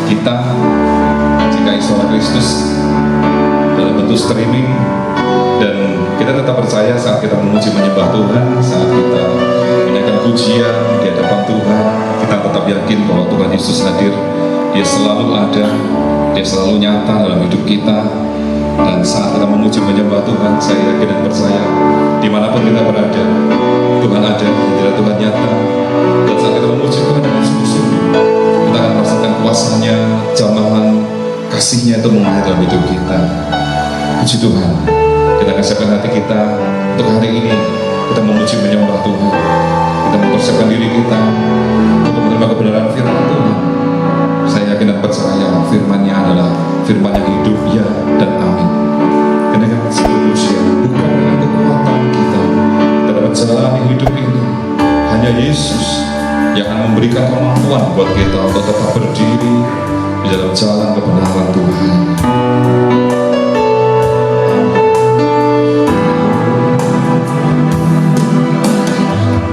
kita GKI Suara Kristus dalam bentuk streaming, dan kita tetap percaya saat kita memuji menyembah Tuhan, saat kita menyanyikan pujian di hadapan Tuhan, kita tetap yakin bahwa Tuhan Yesus hadir. Dia selalu ada, Dia selalu nyata dalam hidup kita. Dan saat kita memuji menyembah Tuhan, saya yakin dan percaya dimanapun kita berada, Tuhan ada, Tuhan nyata. Dan saat kita memuji Tuhan dengan sungguh-sungguh, kita akan merasakan kuasanya, jamahan, kasihnya itu mengalir dalam hidup kita. Puji Tuhan, kita akan siapkan hati kita untuk hari ini. Kita memuji menyembah Tuhan, kita mempersiapkan diri kita untuk menerima kebenaran firman Tuhan. Saya yakin dan percaya firman-Nya adalah firman yang hidup, ya dan amin. Karena seluruhnya bukan dengan kekuatan kita dalam menjalani hidup ini, hanya Yesus yang akan memberikan kemampuan buat kita untuk tetap berdiri di dalam jalan kebenaran Tuhan.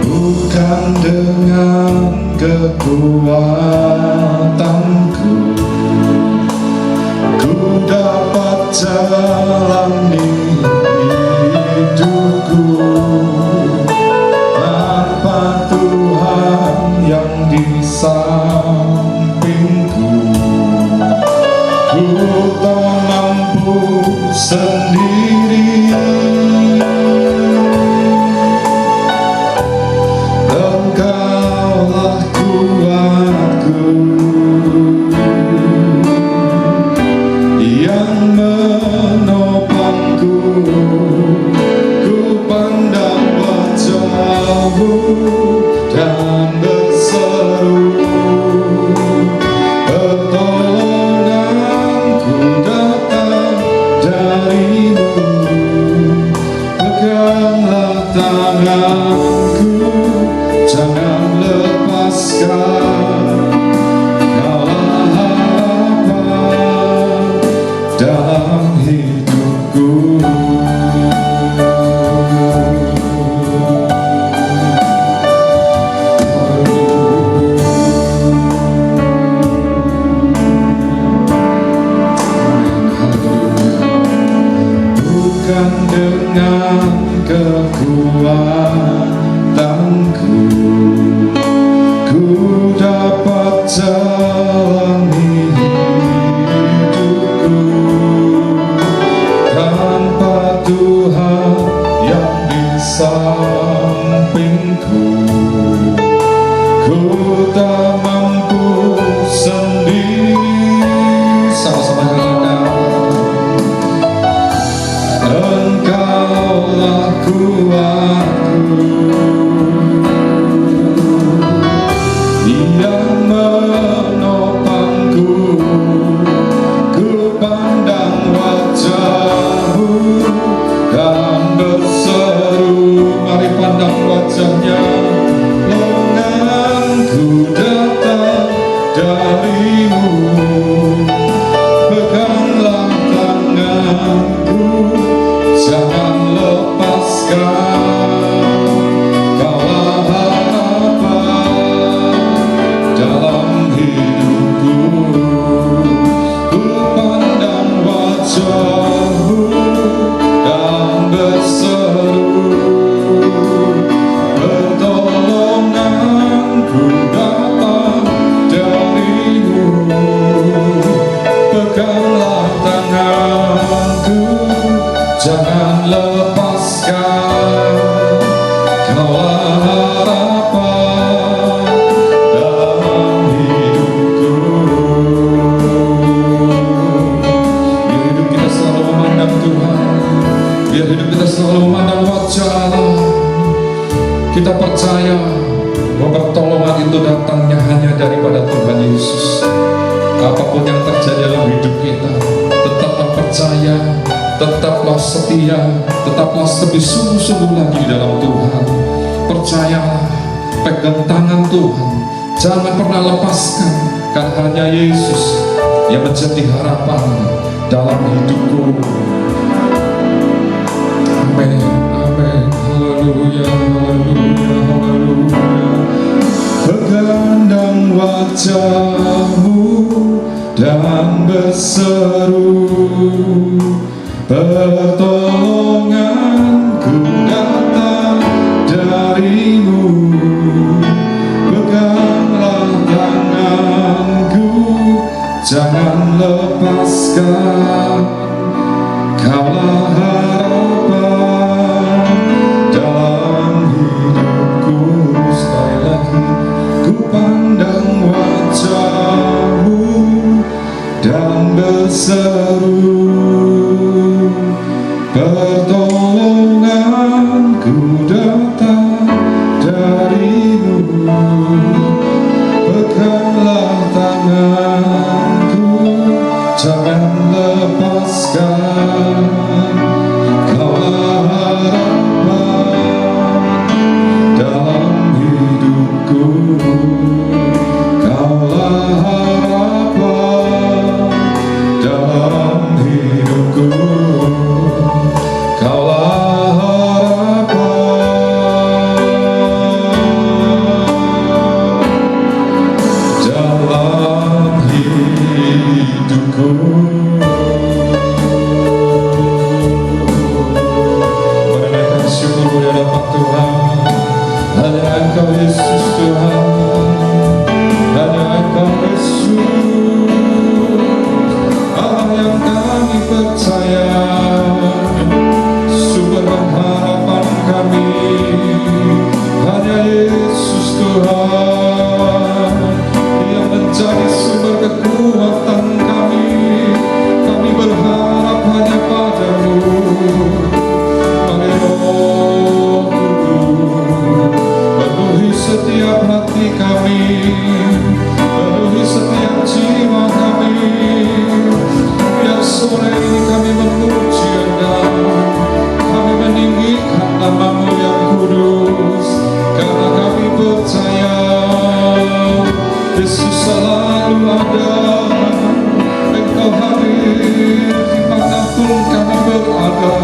Bukan dengan kekuatanku ku dapat jalani hidupku, tanpa Tuhan yang di sampingku ku tak mampu sendiri. Engkaulah kuatku yang menopangku, ku pandang wajah-Mu dan berseru, pertolonganku datang dari-Mu, peganglah tanganku, jangan lepaskan, Kaulah harapan dalam hidupku. Bukan dengan kekuatanku ku dapat jalani hidupku, tanpa Tuhan yang di sampingku ku tak mampu sendiri. Sama-sama katakan, Engkaulah kuatku yang menopangku, ku pandang wajah-Mu dan berseru. Mari pandang wajah-Nya, lenganku datang dari-Mu, peganglah tanganku, jangan lepaskan, Kaulah harapan dalam hidupku. Ku pandang wajah-Mu dan berseru, pertolonganku datang dari-Mu, peganglah tanganku, jangan lepaskan, Kaulah harapan dalam hidupku. Biar hidup kita selalu memandang Tuhan, biar hidup kita selalu memandang wajah Allah. Kita percaya bahwa pertolongan itu datangnya hanya daripada Tuhan Yesus. Apapun yang terjadi dalam hidup kita, tetaplah percaya, tetaplah setia, tetaplah lebih sungguh-sungguh lagi di dalam Tuhan. Percayalah, pegang tangan Tuhan, jangan pernah lepaskan, karena hanya Yesus yang menjadi harapan dalam hidupku. Amin, amin, haleluya, haleluya, haleluya. Pegandang wajah-Mu dan berseru, pertolonganku datang darimu. Peganglah tanganku, jangan lepaskan. Kaulah harapan dalam hidupku. Sekali lagi ku pandang wajahmu dan berseru, pertolonganku datang darimu. Peganglah tanganku, jangan lepaskan. Kaulah harapan dalam hidupku. Kaulah harapan dalam hidupku. Kaulah harapan dalam hidupku. Menaikkan syukur di hadapan Tuhan. Hanya Engkau Yesus Tuhan, hanya Engkau Yesus, Allah yang kami percaya, sumber pengharapan kami. Hanya Yesus Tuhan yang menjadi sumber kekuatan kami. Kami berharap hanya padamu. Mari Roh Kudus penuhi setiap hati kami, penuhi setiap jiwa kami. Biar sore ini kami memuji Engkau, kami meninggikan nama-Mu yang kudus, karena kami percaya Yesus selalu ada. Engkau hadir dimanapun kami berada.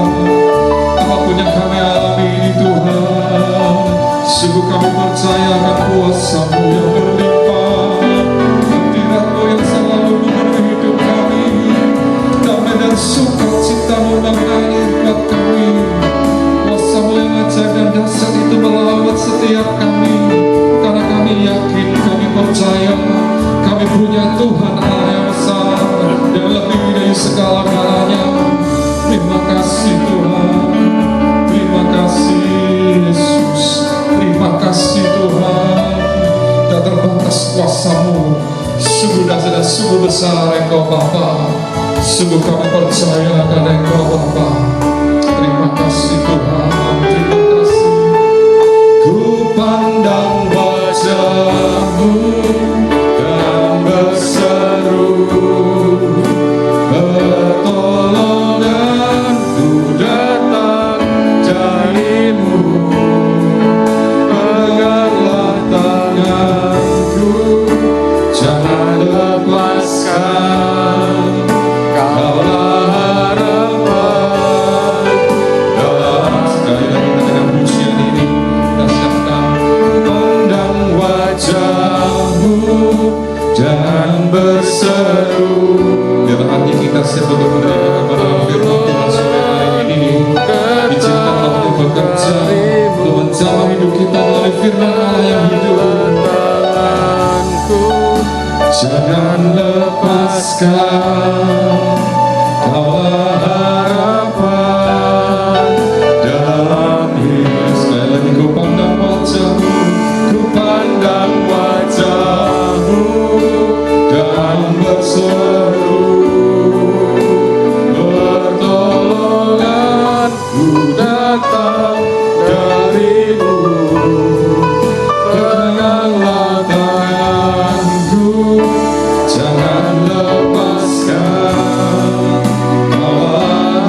Apapun yang kami alami ini Tuhan, sungguh kami percaya akan kuasa-Mu yang berlimpah, hadirat-Mu yang selalu memenuhi hidup kami. Damai dan sukacita-Mu mengalir buat kami. Kuasa-Mu yang ajaib dan dahsyat itu melawat setiap kami, karena kami yakin, kami percaya kami punya Tuhan Allah yang besar, yang lebih dari segala-galanya. Terima kasih Tuhan, terima kasih Yesus, terima kasih Tuhan. Tak terbatas kuasa-Mu, sungguh dahsyat dan sungguh besar Engkau Bapa. Sungguh kami percaya akan Engkau Bapa. Terima kasih Tuhan, terima kasih. Ku pandang wajah-Mu dan berseru, pertolonganku datang darimu. Peganglah tanganku, jangan lepaskan. Kaulah harapan dalam. Sekali lagi kita dengan pujian ini kita siapkan. Pandang wajah-Mu dan berseru. Biar hati kita siap untuk menerima kebenaran firman Tuhan sore hari ini. Izinkanlah untuk bekerja, untuk menjamah hidup kita melalui firman Allah yang hidup. Jangan lepaskan. Kaulah harapan dalam hidup. Sekali lagi ku pandang wajah-Mu, ku pandang wajah-Mu dan berseru, pertolonganku datang darimu. Peganglah tanganku, jangan lepaskan. Kaulah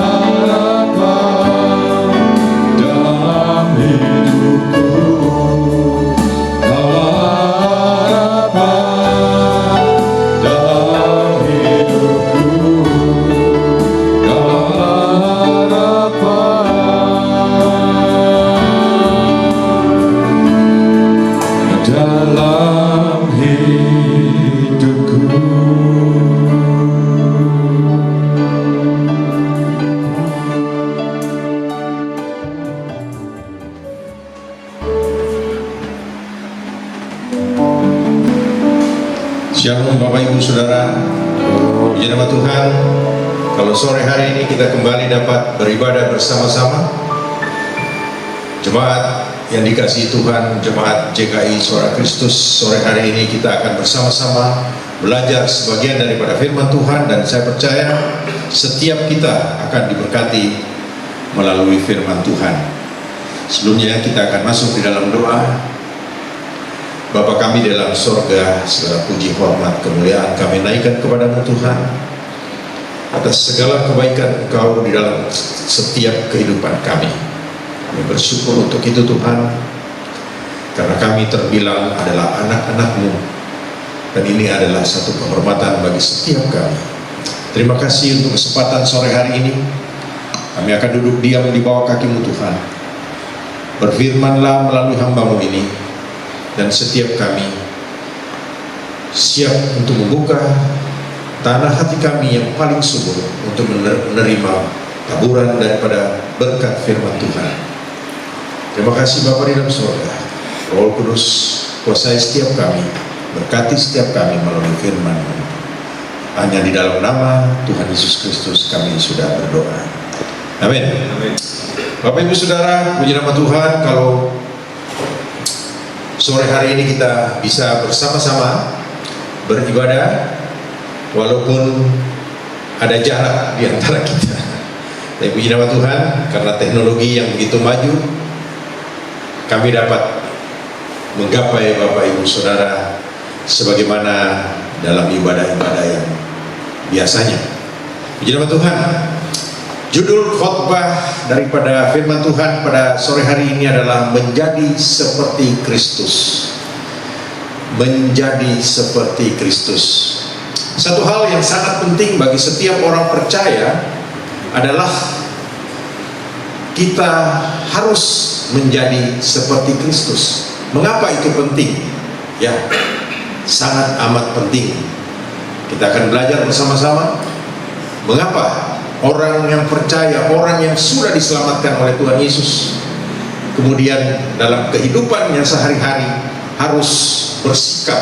Shalom Bapak Ibu Saudara, puji nama Tuhan. Kalau sore hari ini kita kembali dapat beribadah bersama-sama, jemaat yang dikasihi Tuhan, jemaat JKI Suara Kristus. Sore hari ini kita akan bersama-sama belajar sebagian daripada firman Tuhan, dan saya percaya setiap kita akan diberkati melalui firman Tuhan. Sebelumnya kita akan masuk di dalam doa. Bapa kami dalam sorga, segala puji, hormat, kemuliaan kami naikkan kepadamu Tuhan, atas segala kebaikan Engkau di dalam setiap kehidupan kami. Kami bersyukur untuk itu Tuhan, karena kami terbilang adalah anak-anak-Mu, dan ini adalah satu kehormatan bagi setiap kami. Terima kasih untuk kesempatan sore hari ini. Kami akan duduk diam di bawah kaki-Mu Tuhan. Berfirmanlah melalui hamba-Mu ini, dan setiap kami siap untuk membuka tanah hati kami yang paling subur untuk menerima taburan daripada berkat firman Tuhan. Terima kasih Bapa di dalam surga. Roh Kudus, kuasai setiap kami, berkati setiap kami melalui firman. Hanya di dalam nama Tuhan Yesus Kristus kami sudah berdoa. Amin. Bapak Ibu Saudara, puji nama Tuhan. Kalau sore hari ini kita bisa bersama-sama beribadah walaupun ada jarak di antara kita. Tapi puji nama Tuhan, karena teknologi yang begitu maju, kami dapat menggapai Bapak Ibu Saudara sebagaimana dalam ibadah-ibadah yang biasanya. Puji nama Tuhan. Judul khotbah daripada firman Tuhan pada sore hari ini adalah menjadi seperti Kristus. Menjadi seperti Kristus. Satu hal yang sangat penting bagi setiap orang percaya adalah kita harus menjadi seperti Kristus. Mengapa itu penting? Ya, sangat amat penting. Kita akan belajar bersama-sama mengapa orang yang percaya, orang yang sudah diselamatkan oleh Tuhan Yesus, kemudian dalam kehidupannya sehari-hari harus bersikap,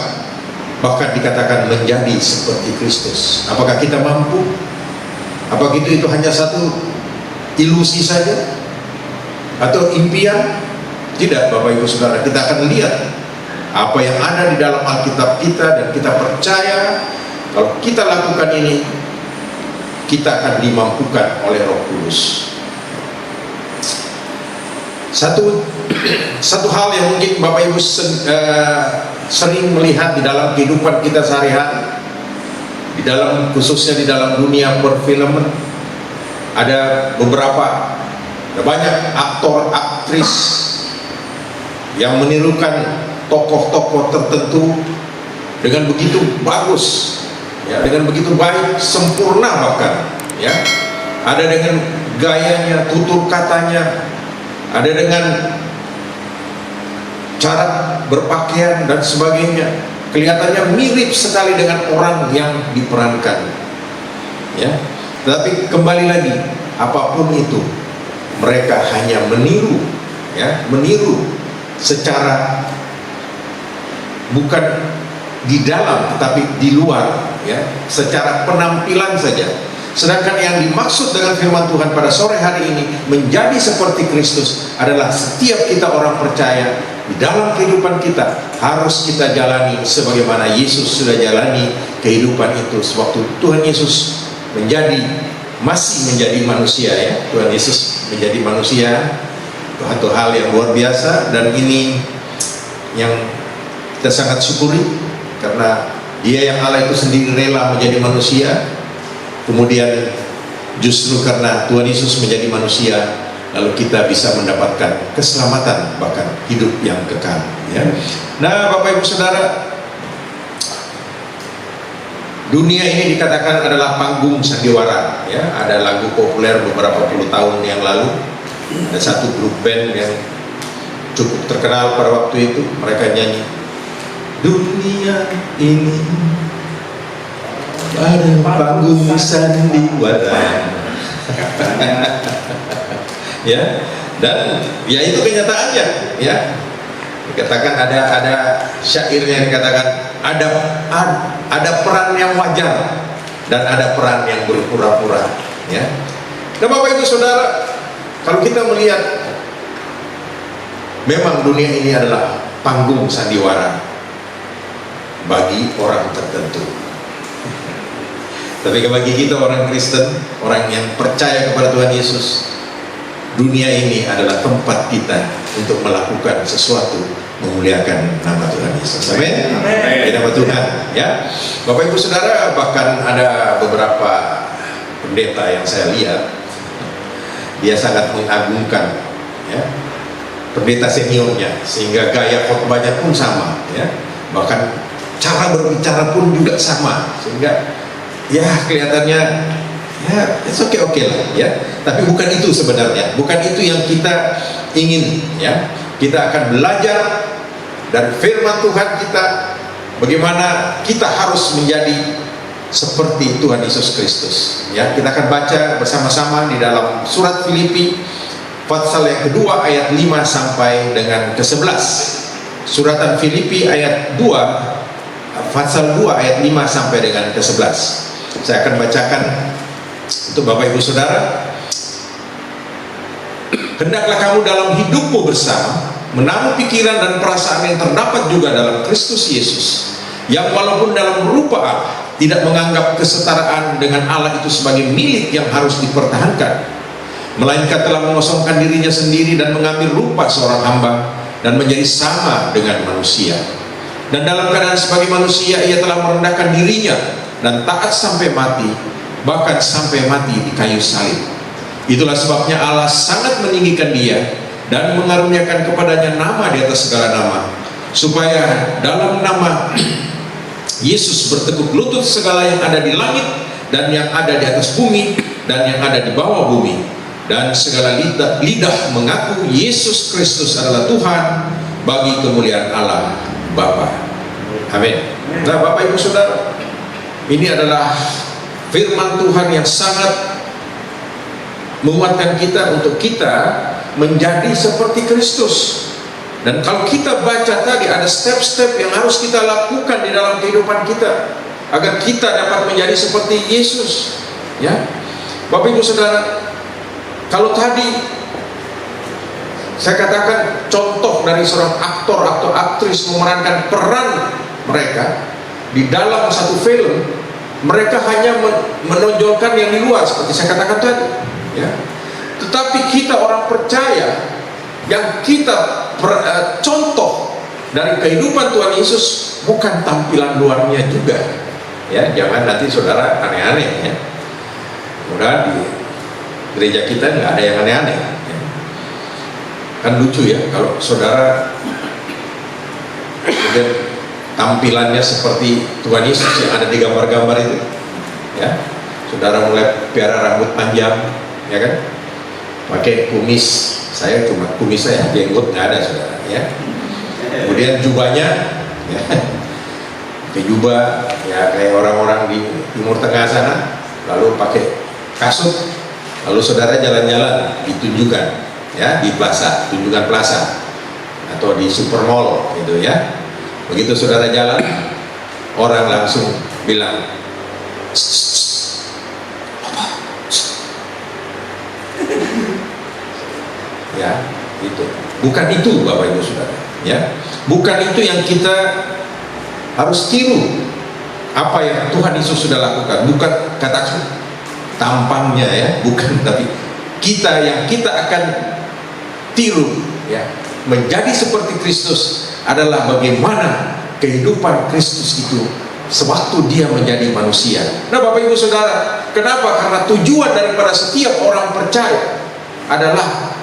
bahkan dikatakan menjadi seperti Kristus. Apakah kita mampu? Apakah itu hanya satu ilusi saja? Atau impian? Tidak Bapak Ibu Saudara, kita akan lihat apa yang ada di dalam Alkitab kita, dan kita percaya kalau kita lakukan ini, kita akan dimampukan oleh Roh Kudus. Satu hal yang mungkin Bapak Ibu sering melihat di dalam kehidupan kita sehari-hari, di dalam, khususnya di dalam dunia perfilman, ada banyak aktor aktris yang menirukan tokoh-tokoh tertentu dengan begitu bagus, ya, dengan begitu baik, sempurna bahkan, ya. Ada dengan gayanya, tutur katanya, ada dengan cara berpakaian dan sebagainya. Kelihatannya mirip sekali dengan orang yang diperankan, ya. Tetapi kembali lagi, apapun itu, mereka hanya meniru, ya, meniru secara bukan di dalam tetapi di luar, ya, secara penampilan saja. Sedangkan yang dimaksud dengan firman Tuhan pada sore hari ini, menjadi seperti Kristus, adalah setiap kita orang percaya di dalam kehidupan kita harus kita jalani sebagaimana Yesus sudah jalani kehidupan itu sewaktu Tuhan Yesus masih menjadi manusia, ya. Tuhan Yesus menjadi manusia, satu hal yang luar biasa, dan ini yang kita sangat syukuri, karena Dia yang Allah itu sendiri rela menjadi manusia. Kemudian justru karena Tuhan Yesus menjadi manusia, lalu kita bisa mendapatkan keselamatan, bahkan hidup yang kekal, ya. Nah Bapak Ibu Saudara, dunia ini dikatakan adalah panggung sandiwara, ya. Ada lagu populer beberapa puluh tahun yang lalu, ada satu grup band yang cukup terkenal pada waktu itu, mereka nyanyi, dunia ini pada panggung sandiwara. Ya, dan ya itu kenyataannya, ya. Dikatakan ada syairnya yang dikatakan ada peran yang wajar dan ada peran yang berpura-pura, ya. Nah, Bapak Ibu Saudara, kalau kita melihat memang dunia ini adalah panggung sandiwara bagi orang tertentu. Tapi bagi kita orang Kristen, orang yang percaya kepada Tuhan Yesus, dunia ini adalah tempat kita untuk melakukan sesuatu memuliakan nama Tuhan Yesus. Amin. Nama Tuhan, ya. Bapak Ibu Saudara, bahkan ada beberapa pendeta yang saya lihat, dia sangat mengagungkan, ya, pendeta seniornya, sehingga gaya khotbahnya pun sama, ya. Bahkan cara berbicara pun juga sama, sehingga ya kelihatannya ya it's okay lah, ya. Tapi bukan itu sebenarnya, bukan itu yang kita ingin, ya. Kita akan belajar dari firman Tuhan kita, bagaimana kita harus menjadi seperti Tuhan Yesus Kristus, ya. Kita akan baca bersama-sama di dalam surat Filipi pasal yang kedua ayat 5 sampai dengan ke-11. Suratan Filipi ayat 2 pasal 2 ayat 5 sampai dengan ke-11. Saya akan bacakan untuk Bapak Ibu Saudara. Hendaklah kamu dalam hidupmu bersama menaruh pikiran dan perasaan yang terdapat juga dalam Kristus Yesus, yang walaupun dalam rupa Allah tidak menganggap kesetaraan dengan Allah itu sebagai milik yang harus dipertahankan, melainkan telah mengosongkan dirinya sendiri dan mengambil rupa seorang hamba dan menjadi sama dengan manusia. Dan dalam keadaan sebagai manusia ia telah merendahkan dirinya dan taat sampai mati, bahkan sampai mati di kayu salib. Itulah sebabnya Allah sangat meninggikan dia dan mengaruniakan kepadanya nama di atas segala nama, supaya dalam nama Yesus bertekuk lutut segala yang ada di langit dan yang ada di atas bumi dan yang ada di bawah bumi, dan segala lidah mengaku Yesus Kristus adalah Tuhan, bagi kemuliaan Allah Bapa. Amin. Nah, Bapak Ibu Saudara, ini adalah firman Tuhan yang sangat menguatkan kita untuk kita menjadi seperti Kristus. Dan kalau kita baca tadi, ada step-step yang harus kita lakukan di dalam kehidupan kita agar kita dapat menjadi seperti Yesus, ya. Bapak Ibu Saudara, kalau tadi saya katakan contoh dari seorang aktor atau aktris memerankan peran mereka di dalam satu film, mereka hanya menonjolkan yang di luar seperti saya katakan tadi, ya. Tetapi kita orang percaya yang kita contoh dari kehidupan Tuhan Yesus bukan tampilan luarnya juga, ya. Jangan nanti saudara aneh-aneh, ya. Mudah di gereja kita nggak ada yang aneh-aneh, ya. Kan lucu ya kalau saudara kemudian tampilannya seperti Tuhan Yesus yang ada di gambar-gambar itu, ya. Saudara mulai piara rambut panjang, ya kan, pakai kumis. Saya cuma kumis saya, jenggot nggak ada, saudara, ya. Kemudian jubahnya, ya, pakai jubah ya kayak orang-orang di Timur Tengah sana, lalu pakai kasut, lalu saudara jalan-jalan ditunjukkan, ya, di plaza, tunjukkan plaza atau di supermall gitu, ya. Begitu saudara jalan, orang langsung bilang, ya, itu bukan itu Bapak Ibu Saudara, ya. Bukan itu yang kita harus tiru, apa yang Tuhan Yesus sudah lakukan. Bukan katakan tampangnya, ya, bukan, tapi kita yang kita akan tiru, ya, menjadi seperti Kristus adalah bagaimana kehidupan Kristus itu sewaktu dia menjadi manusia. Nah, Bapak Ibu Saudara, kenapa? Karena tujuan daripada setiap orang percaya adalah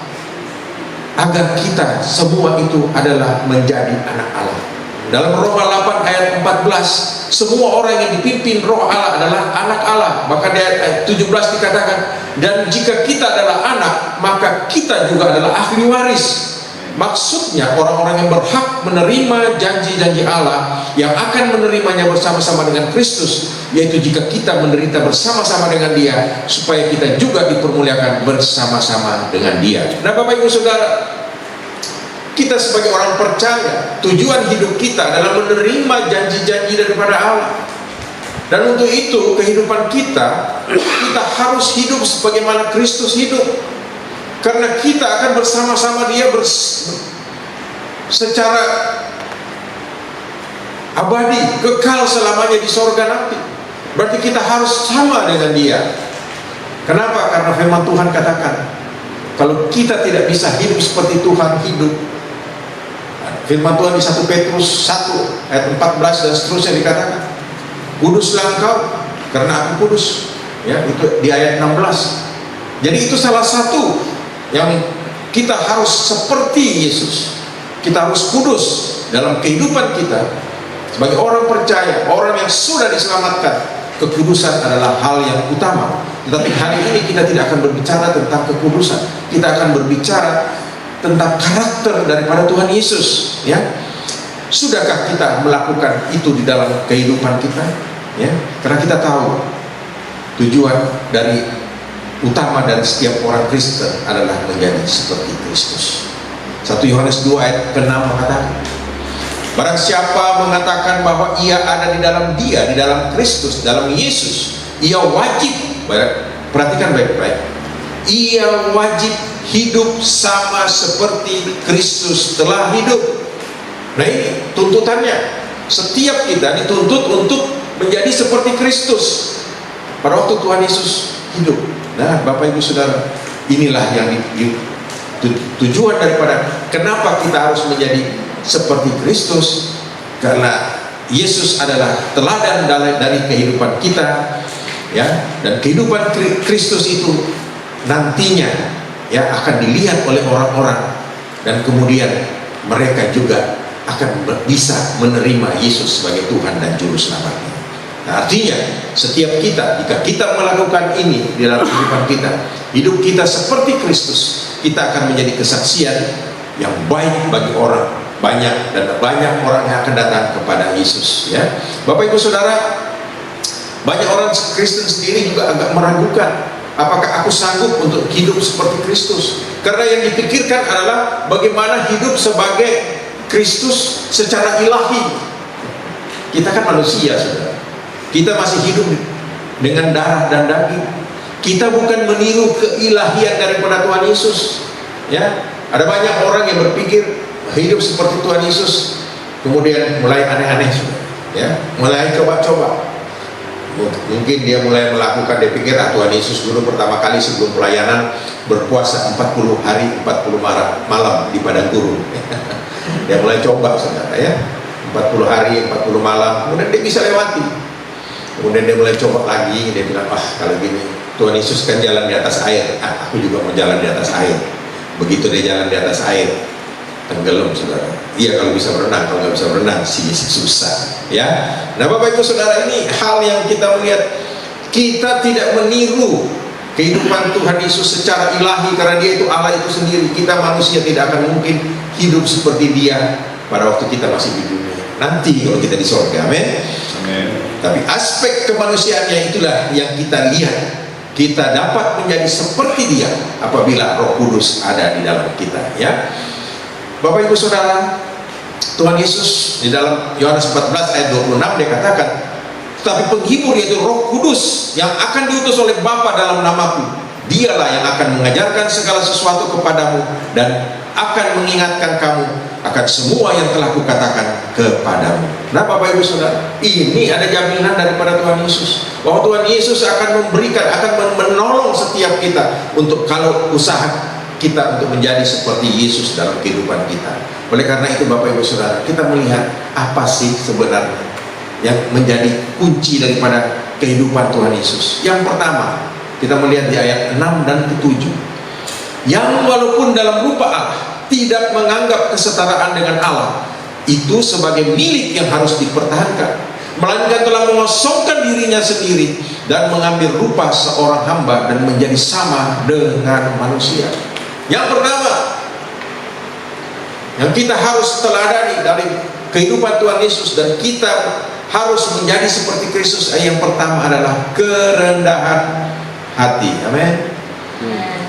agar kita semua itu adalah menjadi anak Allah. Dalam Roma 8 ayat 14, semua orang yang dipimpin Roh Allah adalah anak Allah. Maka di ayat 17 dikatakan, dan jika kita adalah anak, maka kita juga adalah ahli waris. Maksudnya orang-orang yang berhak menerima janji-janji Allah, yang akan menerimanya bersama-sama dengan Kristus, yaitu jika kita menderita bersama-sama dengan Dia, supaya kita juga dipermuliakan bersama-sama dengan Dia. Nah, Bapak Ibu Saudara, kita sebagai orang percaya, tujuan hidup kita adalah menerima janji-janji daripada Allah. Dan untuk itu kehidupan kita harus hidup sebagaimana Kristus hidup. Karena kita akan bersama-sama Dia secara abadi, kekal selamanya di sorga nanti. Berarti kita harus sama dengan Dia. Kenapa? Karena firman Tuhan katakan, kalau kita tidak bisa hidup seperti Tuhan hidup, firman Tuhan di 1 Petrus 1 ayat 14 dan seterusnya dikatakan, kuduslah engkau karena aku kudus. Ya, itu di ayat 16. Jadi itu salah satu yang kita harus seperti Yesus. Kita harus kudus dalam kehidupan kita sebagai orang percaya, orang yang sudah diselamatkan. Kekudusan adalah hal yang utama. Tetapi hari ini kita tidak akan berbicara tentang kekudusan. Kita akan berbicara tentang karakter daripada Tuhan Yesus. Ya, sudahkah kita melakukan itu di dalam kehidupan kita? Ya, karena kita tahu tujuan dari utama dari setiap orang Kristen adalah menjadi seperti Kristus. 1 Yohanes 2 ayat ke-6 mengatakan, barang siapa mengatakan bahwa ia ada di dalam Dia, di dalam Kristus, dalam Yesus, ia wajib, perhatikan baik-baik, ia wajib hidup sama seperti Kristus telah hidup. Nah, ini tuntutannya. Setiap kita dituntut untuk menjadi seperti Kristus pada waktu Tuhan Yesus hidup. Nah, Bapak Ibu Saudara, inilah yang tujuan daripada kenapa kita harus menjadi seperti Kristus, karena Yesus adalah teladan dari kehidupan kita, ya, dan kehidupan Kristus itu nantinya ya akan dilihat oleh orang-orang, dan kemudian mereka juga akan bisa menerima Yesus sebagai Tuhan dan Juru Selamatnya. Nah, artinya setiap kita, jika kita melakukan ini di dalam kehidupan kita, hidup kita seperti Kristus, kita akan menjadi kesaksian yang baik bagi orang banyak, dan banyak orang yang akan datang kepada Yesus. Ya, Bapak Ibu Saudara, banyak orang Kristen sendiri juga agak meragukan, apakah aku sanggup untuk hidup seperti Kristus? Karena yang dipikirkan adalah bagaimana hidup sebagai Kristus secara ilahi. Kita kan manusia, saudara. Kita masih hidup dengan darah dan daging. Kita bukan meniru keilahian daripada Tuhan Yesus. Ya, ada banyak orang yang berpikir hidup seperti Tuhan Yesus, kemudian mulai aneh-aneh, ya, mulai coba-coba. Mungkin dia mulai melakukan, dia pikir Tuhan Yesus dulu pertama kali sebelum pelayanan berpuasa 40 hari 40 malam di padang gurun. Dia mulai coba, saudara, ya, 40 hari 40 malam, kemudian dia bisa lewati. Kemudian dia mulai coba lagi, dia bilang, kalau gini Tuhan Yesus kan jalan di atas air, aku juga mau jalan di atas air. Begitu dia jalan di atas air, tenggelam, saudara. Iya, kalau bisa berenang, kalau nggak bisa berenang sih susah, ya. Nah, Bapak Ibu Saudara, ini hal yang kita melihat. Kita tidak meniru kehidupan Tuhan Yesus secara ilahi, karena Dia itu Allah itu sendiri. Kita manusia tidak akan mungkin hidup seperti Dia pada waktu kita masih di dunia. Nanti kalau kita di sorga, amin. Tapi aspek kemanusiaannya itulah yang kita lihat. Kita dapat menjadi seperti Dia apabila Roh Kudus ada di dalam kita, ya. Bapak Ibu Saudara, Tuhan Yesus di dalam Yohanes 14 ayat 26 dia katakan, tetapi penghibur, yaitu Roh Kudus yang akan diutus oleh Bapa dalam namaku, Dialah yang akan mengajarkan segala sesuatu kepadamu dan akan mengingatkan kamu akan semua yang telah kukatakan kepadamu. Nah, Bapak Ibu Saudara, ini ada jaminan daripada Tuhan Yesus, bahwa Tuhan Yesus akan memberikan, akan menolong setiap kita untuk kalau usaha kita untuk menjadi seperti Yesus dalam kehidupan kita. Oleh karena itu, Bapak Ibu Saudara, kita melihat apa sih sebenarnya yang menjadi kunci daripada kehidupan Tuhan Yesus. Yang pertama, kita melihat di ayat 6 dan ke-7, yang walaupun dalam rupa Allah tidak menganggap kesetaraan dengan Allah itu sebagai milik yang harus dipertahankan, melainkan telah mengosongkan dirinya sendiri dan mengambil rupa seorang hamba dan menjadi sama dengan manusia. Yang pertama yang kita harus teladani dari kehidupan Tuhan Yesus, dan kita harus menjadi seperti Kristus, yang pertama adalah kerendahan hati. Amin.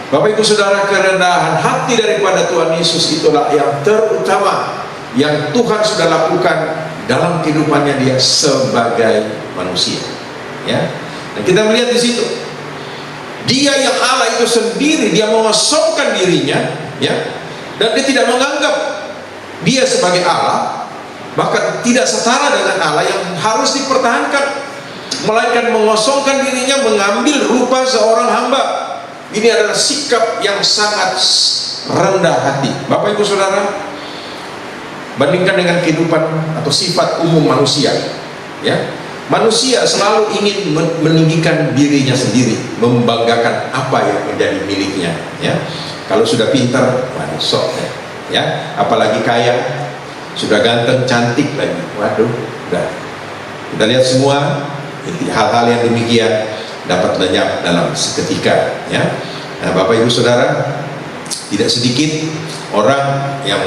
Bapak Ibu Saudara, kerendahan hati daripada Tuhan Yesus itulah yang terutama yang Tuhan sudah lakukan dalam kehidupannya Dia sebagai manusia. ya. Dan kita melihat di situ, dia yang Allah itu sendiri, dia mengosongkan dirinya, ya, dan dia tidak menganggap dia sebagai Allah, bahkan tidak setara dengan Allah yang harus dipertahankan, melainkan mengosongkan dirinya, mengambil rupa seorang hamba. Ini adalah sikap yang sangat rendah hati. Bapak Ibu Saudara, bandingkan dengan kehidupan atau sifat umum manusia, ya. Manusia selalu ingin meninggikan dirinya sendiri, membanggakan apa yang menjadi miliknya, ya. Kalau sudah pintar, waduh sok, ya. Apalagi kaya, sudah ganteng, cantik lagi, waduh, udah. Kita lihat semua hal-hal yang demikian dapat lenyap dalam seketika, ya. Nah, Bapak Ibu Saudara, tidak sedikit orang yang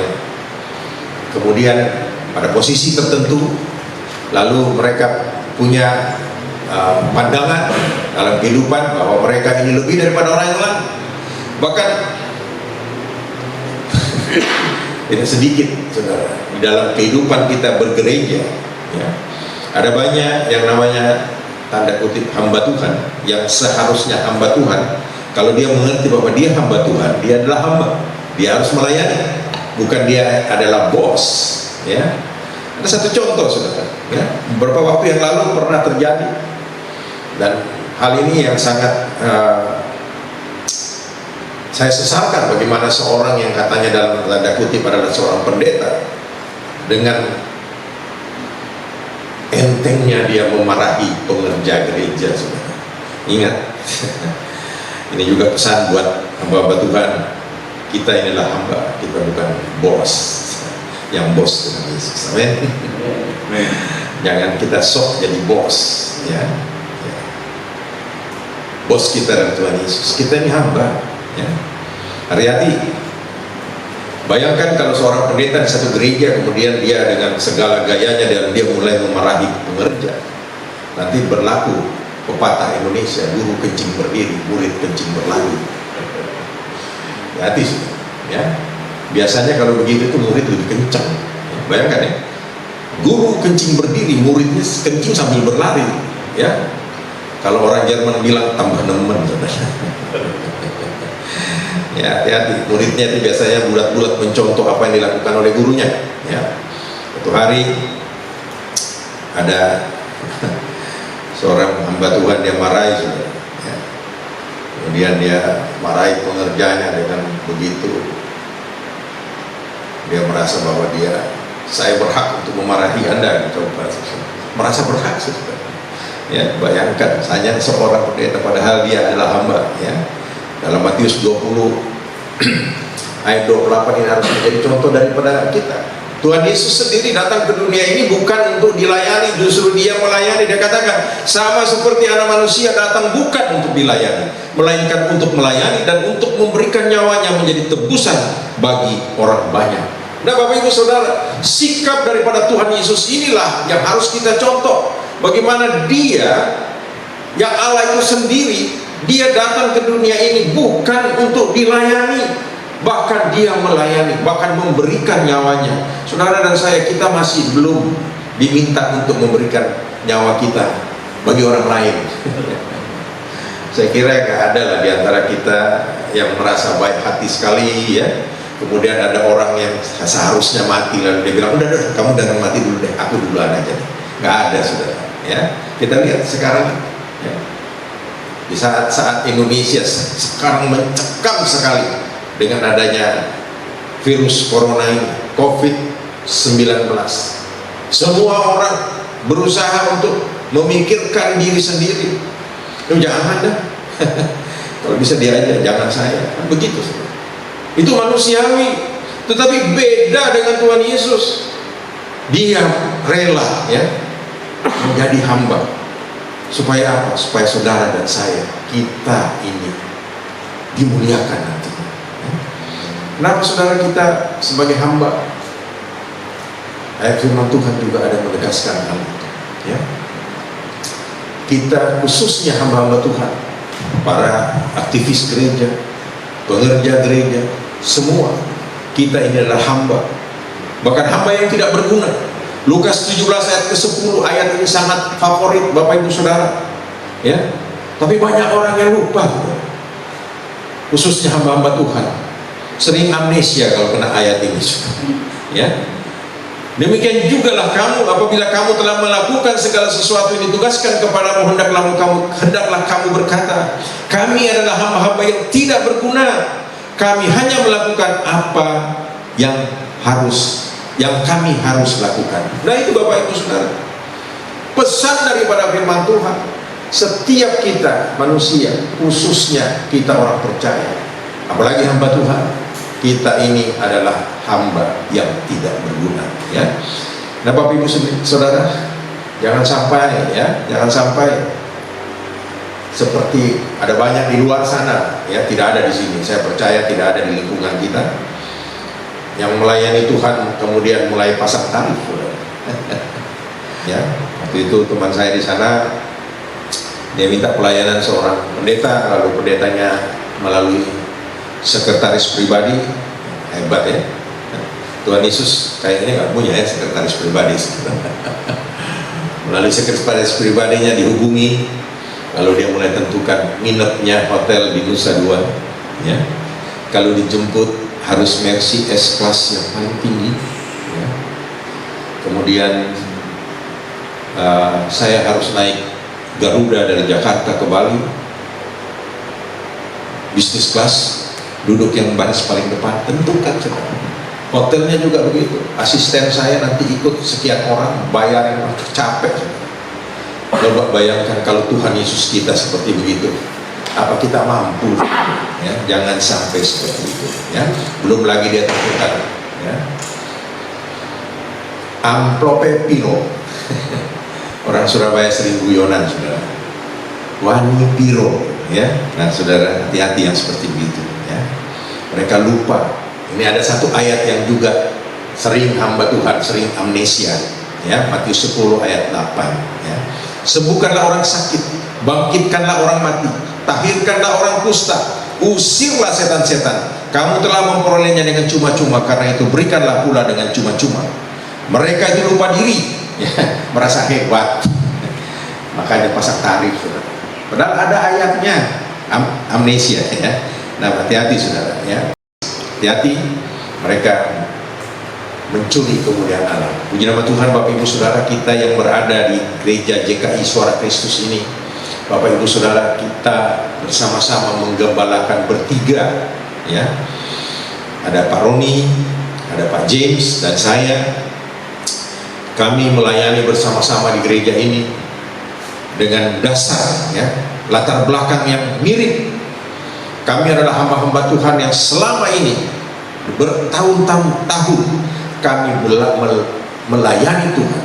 kemudian pada posisi tertentu, lalu mereka punya pandangan dalam kehidupan bahwa mereka ini lebih daripada orang yang lain. Bahkan tidak sedikit, saudara, di dalam kehidupan kita bergereja, ya, ada banyak yang namanya tanda kutip hamba Tuhan, yang seharusnya hamba Tuhan. Kalau dia mengerti bahwa dia hamba Tuhan, dia adalah hamba, dia harus melayani, bukan dia adalah bos, ya. Ada satu contoh, saudara, ya, beberapa waktu yang lalu pernah terjadi, dan hal ini yang sangat saya sesalkan, bagaimana seorang yang katanya dalam tanda kutip adalah seorang pendeta, dengan entengnya dia memarahi pengerja gereja, saudara. Ingat, ini juga pesan buat hamba-hamba Tuhan, kita inilah hamba, kita bukan bos. Yang bos Tuhan Yesus, amin. Jangan kita sok jadi bos, ya. Bos kita adalah Tuhan Yesus, kita ini hamba, ya. Hati-hati. Bayangkan kalau seorang pendeta di satu gereja, kemudian dia dengan segala gayanya dan dia mulai memarahi pengerja. Nanti berlaku pepatah Indonesia, guru kencing berdiri, murid kencing berlari. Hati, ya. Biasanya kalau begitu itu murid lebih kencang. Bayangkan, ya, guru kencing berdiri, muridnya kencing sambil berlari, ya. Kalau orang Jerman bilang tambah nemen, ya, hati-hati. Muridnya itu biasanya bulat-bulat mencontoh apa yang dilakukan oleh gurunya, ya. Suatu hari ada seorang hamba Tuhan, dia marahi, ya. Kemudian dia marahi pengerjanya dengan begitu. Dia merasa bahwa saya berhak untuk memarahi Anda, coba, merasa berhak, saudara. Ya, bayangkan, hanya seorang pendeta padahal dia adalah hamba, ya. Dalam Matius 20 ayat 28 ini harus menjadi contoh daripada kita. Tuhan Yesus sendiri datang ke dunia ini bukan untuk dilayani, justru dia melayani. Dia katakan, sama seperti anak manusia datang bukan untuk dilayani, melainkan untuk melayani dan untuk memberikan nyawanya menjadi tebusan bagi orang banyak. Nah, Bapak Ibu Saudara, sikap daripada Tuhan Yesus inilah yang harus kita contoh. Bagaimana dia, yang Allah itu sendiri, dia datang ke dunia ini bukan untuk dilayani, bahkan dia melayani, bahkan memberikan nyawanya. Saudara dan saya, kita masih belum diminta untuk memberikan nyawa kita bagi orang lain. Saya kira gak ada lah di antara kita yang merasa baik hati sekali, ya. Kemudian ada orang yang seharusnya mati, lalu dia bilang, udah, kamu jangan mati dulu deh, aku duluan aja. Gak ada, saudara, ya. Kita lihat sekarang, ya. Di saat-saat Indonesia sekarang mencekam sekali dengan adanya virus corona ini, COVID-19. Semua orang berusaha untuk memikirkan diri sendiri. Jangan Anda, kalau bisa dia aja, jangan saya. Begitu, saudara. Itu manusiawi, tetapi beda dengan Tuhan Yesus. Dia rela, ya, menjadi hamba. Supaya apa? Supaya saudara dan saya, kita ini dimuliakan nanti. Kenapa saudara kita sebagai hamba? Ayat firman Tuhan juga ada menegaskan hal itu, ya. Kita khususnya hamba-hamba Tuhan, para aktivis gereja, pengerja gereja, semua kita ini adalah hamba, bahkan hamba yang tidak berguna. Lukas 17 ayat ke-10, ayat ini sangat favorit Bapak Ibu Saudara. ya. Tapi banyak orang yang lupa, khususnya hamba-hamba Tuhan, sering amnesia kalau kena ayat ini, ya. Demikian jugalah kamu, apabila kamu telah melakukan segala sesuatu yang ditugaskan kepadamu, hendaklah kamu berkata, kami adalah hamba-hamba yang tidak berguna. Kami hanya melakukan apa yang kami harus lakukan. Nah, itu Bapak Ibu Saudara, pesan daripada firman Tuhan. Setiap kita manusia, khususnya kita orang percaya, apalagi hamba Tuhan, kita ini adalah hamba yang tidak berguna, ya. Nah, Bapak Ibu Saudara, jangan sampai seperti ada banyak di luar sana, ya, tidak ada di sini. Saya percaya tidak ada di lingkungan kita yang melayani Tuhan kemudian mulai pasang tarif. Ya, waktu itu teman saya di sana, dia minta pelayanan seorang pendeta, lalu pendetanya melalui sekretaris pribadi. Hebat, ya. Tuhan Yesus kayaknya nggak punya, ya, sekretaris pribadi. Melalui sekretaris pribadinya dihubungi, lalu dia mulai tentukan nginepnya hotel di Nusa Dua, ya. Kalau dijemput harus Mercy S kelas yang paling tinggi, ya. Kemudian saya harus naik Garuda dari Jakarta ke Bali, bisnis kelas, duduk yang baris paling depan. Tentukan, hotelnya juga begitu. Asisten saya nanti ikut sekian orang, bayarin, capek. Coba bayangkan kalau Tuhan Yesus kita seperti begitu, apa kita mampu? Ya, jangan sampai seperti itu, ya. Belum lagi dia tentukan, ya, amplope piro. Orang Surabaya sering guyonan, saudara, wani piro, ya. Nah, saudara, hati-hati yang seperti begitu, ya. Mereka lupa. Ini ada satu ayat yang juga sering hamba Tuhan sering amnesia, ya. Matius 10 ayat 8, ya. Sembuhkanlah orang sakit, bangkitkanlah orang mati, tahirkanlah orang kusta, usirlah setan-setan. Kamu telah memperolehnya dengan cuma-cuma, karena itu berikanlah pula dengan cuma-cuma. Mereka itu lupa diri, ya, merasa hebat, makanya pasang tarif, saudara. Padahal ada ayatnya, amnesia, ya. Nah, hati-hati, saudara, ya. Hati-hati mereka mencuri kemuliaan Allah. Puji nama Tuhan, Bapak Ibu Saudara, kita yang berada di gereja JKI Suara Kristus ini, Bapak Ibu Saudara, kita bersama-sama menggembalakan bertiga, ya. Ada Pak Roni, ada Pak James, dan saya. Kami melayani bersama-sama di gereja ini dengan dasar, ya, latar belakang yang mirip. Kami adalah hamba-hamba Tuhan yang selama ini bertahun-tahun kami melayani Tuhan,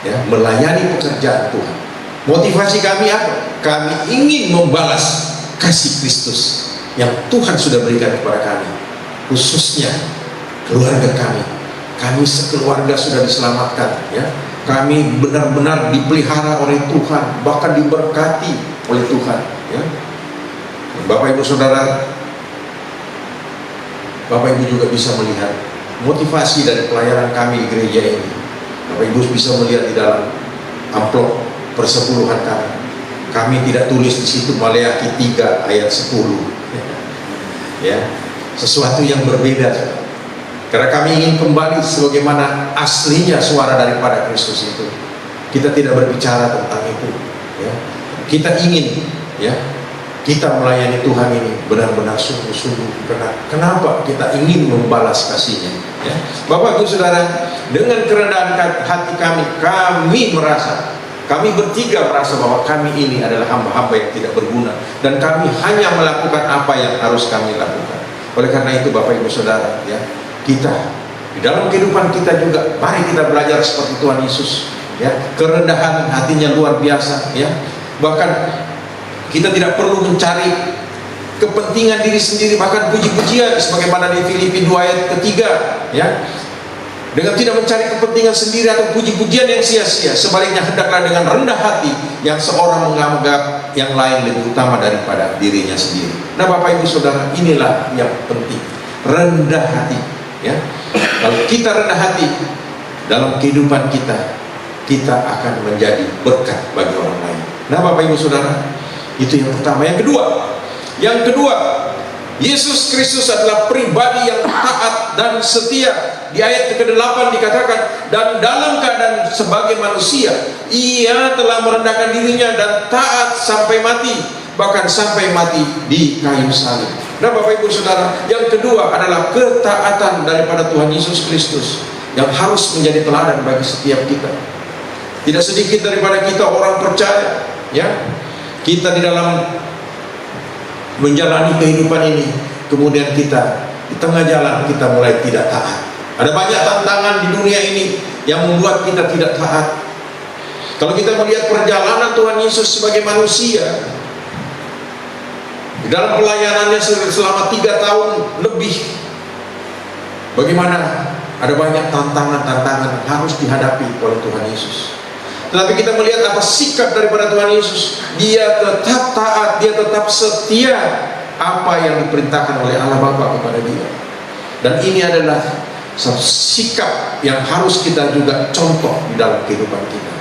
ya, melayani pekerjaan Tuhan. Motivasi kami apa? Kami ingin membalas kasih Kristus yang Tuhan sudah berikan kepada kami, khususnya keluarga kami. Kami sekeluarga sudah diselamatkan, ya. Kami benar-benar dipelihara oleh Tuhan, bahkan diberkati oleh Tuhan, ya. Bapak Ibu Saudara, Bapak Ibu juga bisa melihat motivasi dari pelayanan kami di gereja ini. Bapak Ibu bisa melihat di dalam amplop persepuluhan kami. Kami tidak tulis di situ Maleakhi 3 ayat 10, ya. Sesuatu yang berbeda, karena kami ingin kembali sebagaimana aslinya suara daripada Kristus itu. Kita tidak berbicara tentang itu, ya. Kita ingin, ya, kita melayani Tuhan ini benar-benar sungguh-sungguh. Kenapa? Kita ingin membalas kasih-Nya, ya. Bapak Ibu Saudara, dengan kerendahan hati kami merasa, kami bertiga merasa bahwa kami ini adalah hamba-hamba yang tidak berguna, dan kami hanya melakukan apa yang harus kami lakukan. Oleh karena itu, Bapak Ibu Saudara, ya, kita di dalam kehidupan kita juga mari kita belajar seperti Tuhan Yesus, ya. Kerendahan hatinya luar biasa, ya. Bahkan kita tidak perlu mencari kepentingan diri sendiri, bahkan puji-pujian sebagaimana di Filipi 2 ayat ketiga, ya. Dengan tidak mencari kepentingan sendiri atau puji-pujian yang sia-sia, sebaliknya hendaklah dengan rendah hati yang seorang menganggap yang lain lebih utama daripada dirinya sendiri. Nah, Bapak Ibu Saudara, inilah yang penting, rendah hati, ya. Kalau kita rendah hati dalam kehidupan kita, kita akan menjadi berkat bagi orang lain. Nah, Bapak Ibu Saudara, itu yang pertama. Yang kedua, Yesus Kristus adalah pribadi yang taat dan setia. Di ayat ke-8 dikatakan, dan dalam keadaan sebagai manusia, ia telah merendahkan dirinya dan taat sampai mati, bahkan sampai mati di kayu salib. Nah, Bapak Ibu Saudara, yang kedua adalah ketaatan daripada Tuhan Yesus Kristus yang harus menjadi teladan bagi setiap kita. Tidak sedikit daripada kita orang percaya, ya, kita di dalam menjalani kehidupan ini, kemudian kita di tengah jalan kita mulai tidak taat. Ada banyak tantangan di dunia ini yang membuat kita tidak taat. Kalau kita melihat perjalanan Tuhan Yesus sebagai manusia, di dalam pelayanannya selama 3 tahun lebih, bagaimana ada banyak tantangan-tantangan harus dihadapi oleh Tuhan Yesus. Tetapi kita melihat apa sikap daripada Tuhan Yesus. Dia tetap taat, dia tetap setia apa yang diperintahkan oleh Allah Bapa kepada dia. Dan ini adalah satu sikap yang harus kita juga contoh di dalam kehidupan kita.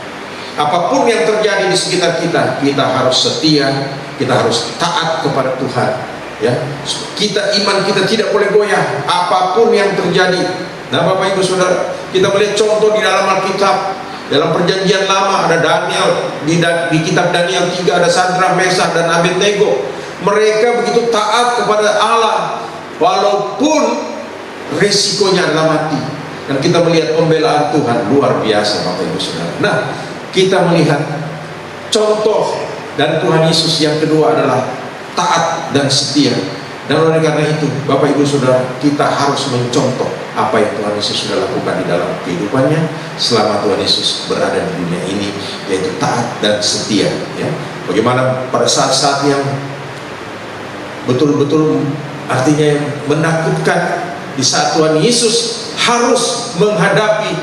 Apapun yang terjadi di sekitar kita, kita harus setia, kita harus taat kepada Tuhan, ya. Iman kita tidak boleh goyah apapun yang terjadi. Nah, Bapak Ibu Saudara, kita melihat contoh di dalam Alkitab. Dalam perjanjian lama ada Daniel, di kitab Daniel 3 ada Sadrak, Mesak dan Abednego. Mereka begitu taat kepada Allah walaupun resikonya adalah mati. Dan kita melihat pembelaan Tuhan luar biasa, Bapak Ibu Saudara. Nah, kita melihat contoh dan Tuhan Yesus yang kedua adalah taat dan setia. Dan oleh karena itu, Bapak Ibu Saudara, kita harus mencontoh apa yang Tuhan Yesus sudah lakukan di dalam kehidupannya selama Tuhan Yesus berada di dunia ini, yaitu taat dan setia, ya. Bagaimana pada saat-saat yang betul-betul artinya yang menakutkan, di saat Tuhan Yesus harus menghadapi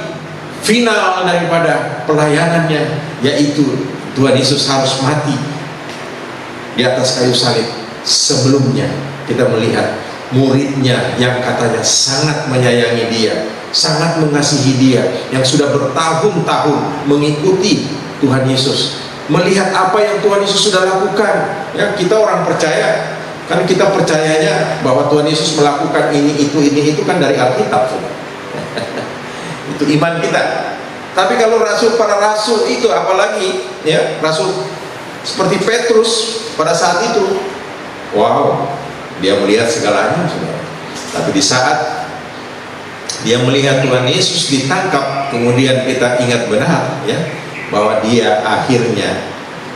final daripada pelayanannya, yaitu Tuhan Yesus harus mati di atas kayu salib. Sebelumnya kita melihat muridnya yang katanya sangat menyayangi dia, sangat mengasihi dia, yang sudah bertahun-tahun mengikuti Tuhan Yesus, melihat apa yang Tuhan Yesus sudah lakukan. Ya, kita orang percaya kan, kita percayanya bahwa Tuhan Yesus melakukan ini itu kan dari Alkitab. Itu iman kita. Tapi kalau para rasul itu, apalagi ya rasul seperti Petrus pada saat itu, wow, dia melihat segalanya, saudara. Tapi di saat dia melihat Tuhan Yesus ditangkap, kemudian kita ingat benar, ya, bahwa dia akhirnya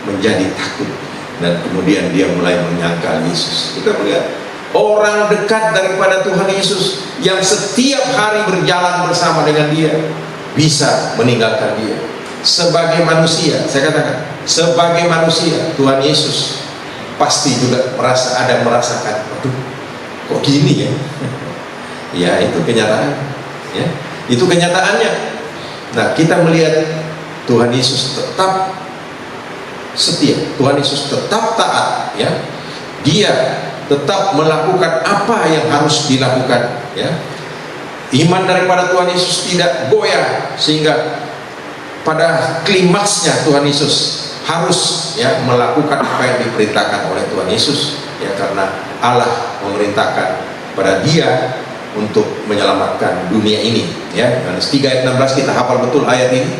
menjadi takut. Dan kemudian dia mulai menyangkal Yesus. Kita melihat orang dekat daripada Tuhan Yesus yang setiap hari berjalan bersama dengan dia bisa meninggalkan dia. Sebagai manusia, saya katakan, sebagai manusia, Tuhan Yesus pasti juga merasakan, aduh, kok gini ya? Ya, itu kenyataan, ya, itu kenyataannya. Nah, kita melihat Tuhan Yesus tetap setia, Tuhan Yesus tetap taat, ya. Dia tetap melakukan apa yang harus dilakukan, ya. Iman daripada Tuhan Yesus tidak goyah, sehingga pada klimaksnya Tuhan Yesus harus, ya, melakukan apa yang diperintahkan oleh Tuhan Yesus, ya, karena Allah memerintahkan pada dia untuk menyelamatkan dunia ini, ya. Yohanes 3 ayat 16 kita hafal betul ayat ini,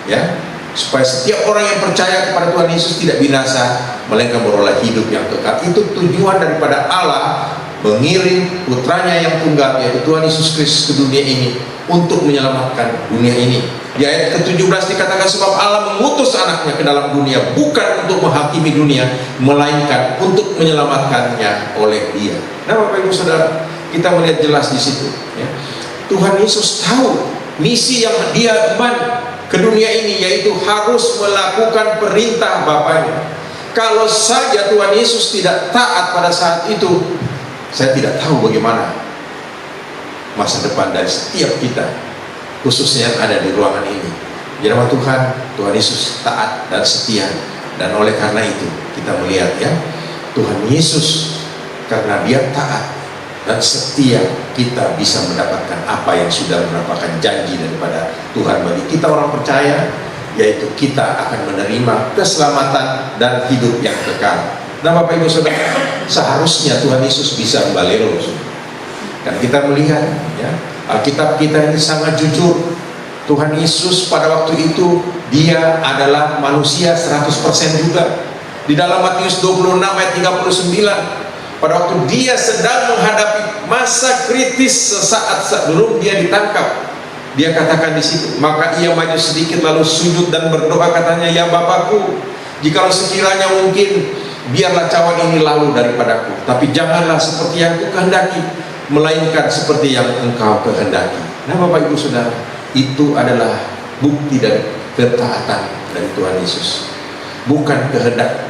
ya, supaya setiap orang yang percaya kepada Tuhan Yesus tidak binasa, melainkan beroleh hidup yang kekal. Itu tujuan daripada Allah mengirim putranya yang tunggal, yaitu Tuhan Yesus Kristus ke dunia ini untuk menyelamatkan dunia ini. Di ayat ke-17 dikatakan, sebab Allah mengutus anaknya ke dalam dunia bukan untuk menghakimi dunia, melainkan untuk menyelamatkannya oleh dia. Nah, Bapak Ibu Saudara, kita melihat jelas di situ, ya. Tuhan Yesus tahu misi yang dia emban ke dunia ini, yaitu harus melakukan perintah Bapaknya. Kalau saja Tuhan Yesus tidak taat pada saat itu, saya tidak tahu bagaimana masa depan dari setiap kita, khususnya yang ada di ruangan ini. Firman Tuhan, Tuhan Yesus taat dan setia, dan oleh karena itu kita melihat, ya, Tuhan Yesus karena dia taat dan setia, kita bisa mendapatkan apa yang sudah mendapatkan janji daripada Tuhan bagi kita orang percaya, yaitu kita akan menerima keselamatan dan hidup yang kekal. Nah Bapak Ibu Saudara, seharusnya Tuhan Yesus bisa membalero. Dan kita melihat ya, Alkitab kita ini sangat jujur. Tuhan Yesus pada waktu itu dia adalah manusia 100% juga. Di dalam Matius 26 ayat 39, pada waktu dia sedang menghadapi masa kritis sesaat sebelum dia ditangkap, dia katakan di situ, maka ia maju sedikit lalu sujud dan berdoa, katanya, ya Bapakku, jikalau sekiranya mungkin, biarlah cawan ini lalu daripadaku, tapi janganlah seperti yang ku kehendaki, melainkan seperti yang engkau kehendaki. Nah Bapak Ibu Saudara, itu adalah bukti dari ketaatan dari Tuhan Yesus. Bukan kehendak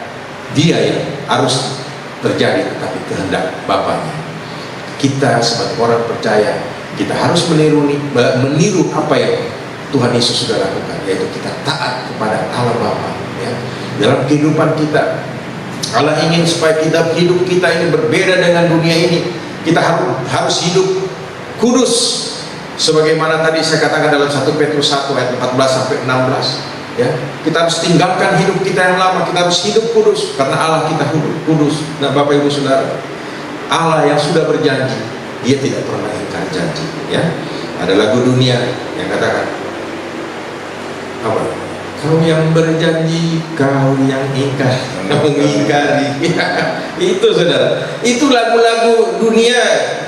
dia yang harus terjadi, tetapi kehendak Bapaknya. Kita sebagai orang percaya, kita harus meniru apa yang Tuhan Yesus sudah lakukan, yaitu kita taat kepada Allah Bapa. Ya. Dalam kehidupan kita, Allah ingin supaya hidup kita ini berbeda dengan dunia ini. Kita harus hidup kudus, sebagaimana tadi saya katakan dalam 1 Petrus 1 ayat 14 sampai 16. Ya, kita harus tinggalkan hidup kita yang lama, kita harus hidup kudus karena Allah kita hidup kudus. Nah Bapak Ibu Saudara, Allah yang sudah berjanji, dia tidak pernah ingkar janji. Ya, ada lagu dunia yang katakan apa? Kau yang berjanji, kau yang ingkar, mengingkari. Ya, itu Saudara, itu lagu-lagu dunia.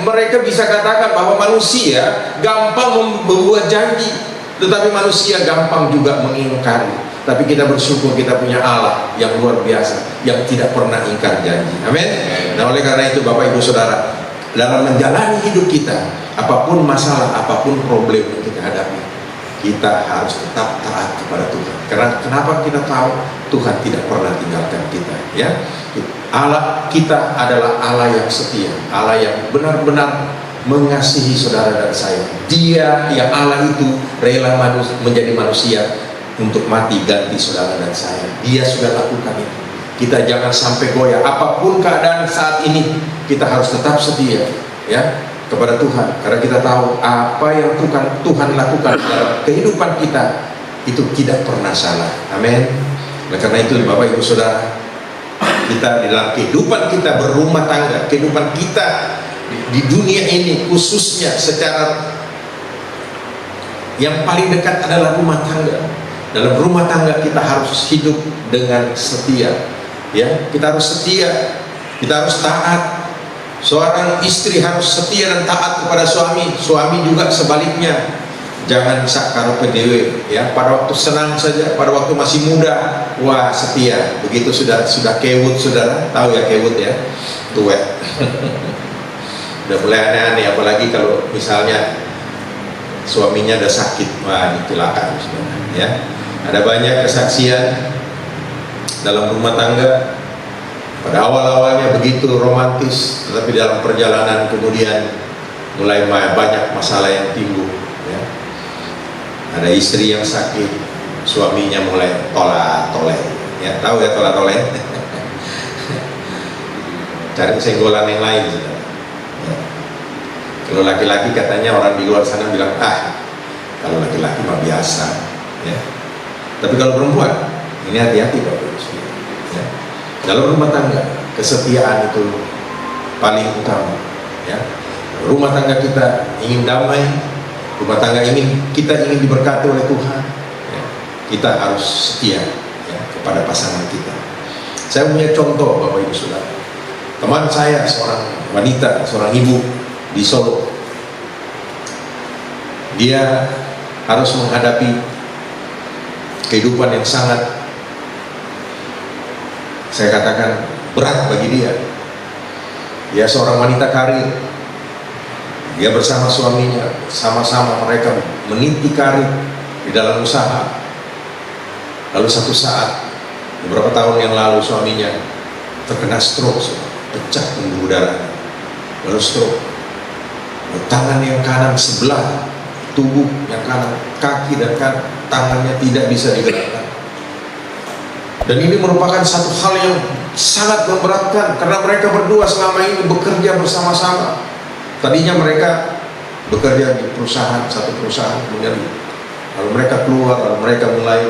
Mereka bisa katakan bahwa manusia gampang membuat janji, tetapi manusia gampang juga mengingkari. Tapi kita bersyukur kita punya Allah yang luar biasa, yang tidak pernah ingkar janji. Amin. Nah oleh karena itu Bapak Ibu Saudara, dalam menjalani hidup kita, apapun masalah, apapun problem yang kita hadapi, kita harus tetap taat kepada Tuhan. Karena kenapa kita tahu Tuhan tidak pernah tinggalkan kita. Ya, Allah kita adalah Allah yang setia, Allah yang benar-benar mengasihi saudara dan saya. Dia yang Allah itu rela menjadi manusia untuk mati ganti saudara dan saya. Dia sudah lakukan itu. Kita jangan sampai goyah. Apapun keadaan saat ini, kita harus tetap setia ya kepada Tuhan, karena kita tahu apa yang Tuhan lakukan dalam kehidupan kita itu tidak pernah salah. Amin. Oleh karena itu Bapak Ibu Saudara, kita di dalam kehidupan kita berumah tangga, kehidupan kita di dunia ini khususnya secara yang paling dekat adalah rumah tangga. Dalam rumah tangga kita harus hidup dengan setia. Ya, kita harus setia, kita harus taat. Seorang istri harus setia dan taat kepada suami, suami juga sebaliknya. Jangan sakar PDW ya, pada waktu senang saja, pada waktu masih muda, wah setia. Begitu sudah kewut, saudara, tahu ya kewut ya, tua. Udah mulai aneh-aneh, apalagi kalau misalnya suaminya udah sakit, wah ditilakan ya. Ada banyak kesaksian dalam rumah tangga. Pada awal-awalnya begitu romantis, tetapi dalam perjalanan kemudian mulai banyak masalah yang timbul. Ya. Ada istri yang sakit, suaminya mulai tolak-toleh. Ya, tahu ya tolak-toleh? Cari senggolan yang lain. Ya. Kalau laki-laki katanya orang di luar sana bilang, kalau laki-laki mah biasa. Ya. Tapi kalau perempuan, ini hati-hati Bapak Ibu. Ya. Dalam rumah tangga, kesetiaan itu paling utama. Ya. Rumah tangga kita ingin damai, rumah tangga kita ingin diberkati oleh Tuhan. Ya. Kita harus setia ya, kepada pasangan kita. Saya punya contoh Bapak Ibu Saudara. Teman saya seorang wanita, seorang ibu di Solo. Dia harus menghadapi kehidupan yang sangat, saya katakan, berat bagi dia. Dia seorang wanita karir. Dia bersama suaminya, sama-sama mereka meniti karir di dalam usaha. Lalu satu saat, beberapa tahun yang lalu suaminya terkena stroke, pecah pembuluh darah, lalu stroke. Tangan yang kanan sebelah tubuh yang kanan, kaki dan tangannya tidak bisa digerakkan. Dan ini merupakan satu hal yang sangat memberatkan, karena mereka berdua selama ini bekerja bersama-sama. Tadinya mereka bekerja di perusahaan, satu perusahaan, kemudian lalu mereka keluar, lalu mereka mulai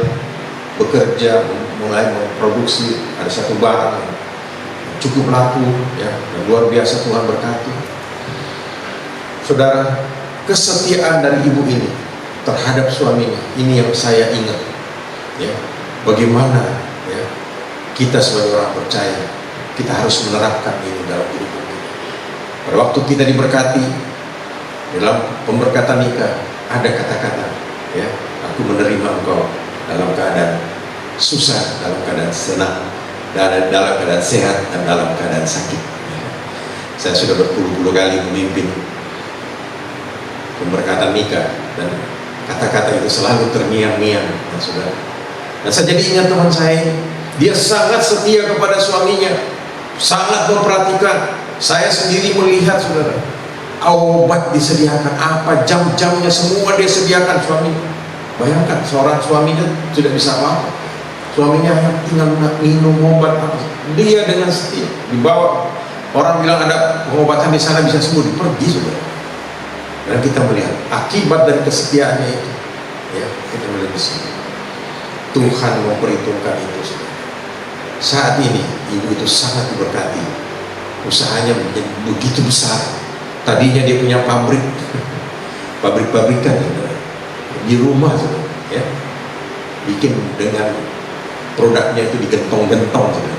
bekerja, mulai memproduksi, ada satu barang yang cukup laku, ya, dan luar biasa Tuhan berkati. Saudara, kesetiaan dari ibu ini terhadap suaminya, ini yang saya ingat, ya, bagaimana, ya, kita sebagai orang percaya, kita harus menerapkan ini dalam hidup kita. Pada waktu kita diberkati, dalam pemberkatan nikah, ada kata-kata, ya, aku menerima engkau dalam keadaan susah, dalam keadaan senang, dalam keadaan sehat, dan dalam keadaan sakit. Ya. Saya sudah berpuluh-puluh kali memimpin pemberkatan nikah, dan kata-kata itu selalu terngiang-ngiang, ya, saudara. Dan saya jadi ingat teman saya, dia sangat setia kepada suaminya, sangat memperhatikan. Saya sendiri melihat, saudara, obat disediakan, apa jam-jamnya semua dia sediakan suaminya. Bayangkan seorang suaminya tidak bisa apa-apa, suaminya hanya tinggal minum obat, dia dengan setia dibawa. Orang bilang ada pengobatan di sana bisa sembuh, pergi, saudara. Dan kita melihat akibat dari kesetiaannya itu, ya, kita melihat di sini Tuhan memperhitungkan itu, saudara. Saat ini ibu itu sangat diberkati, usahanya menjadi begitu besar. Tadinya dia punya pabrik-pabrikan, saudara, di rumah, saudara, ya, bikin dengan produknya itu digentong-gentong, saudara.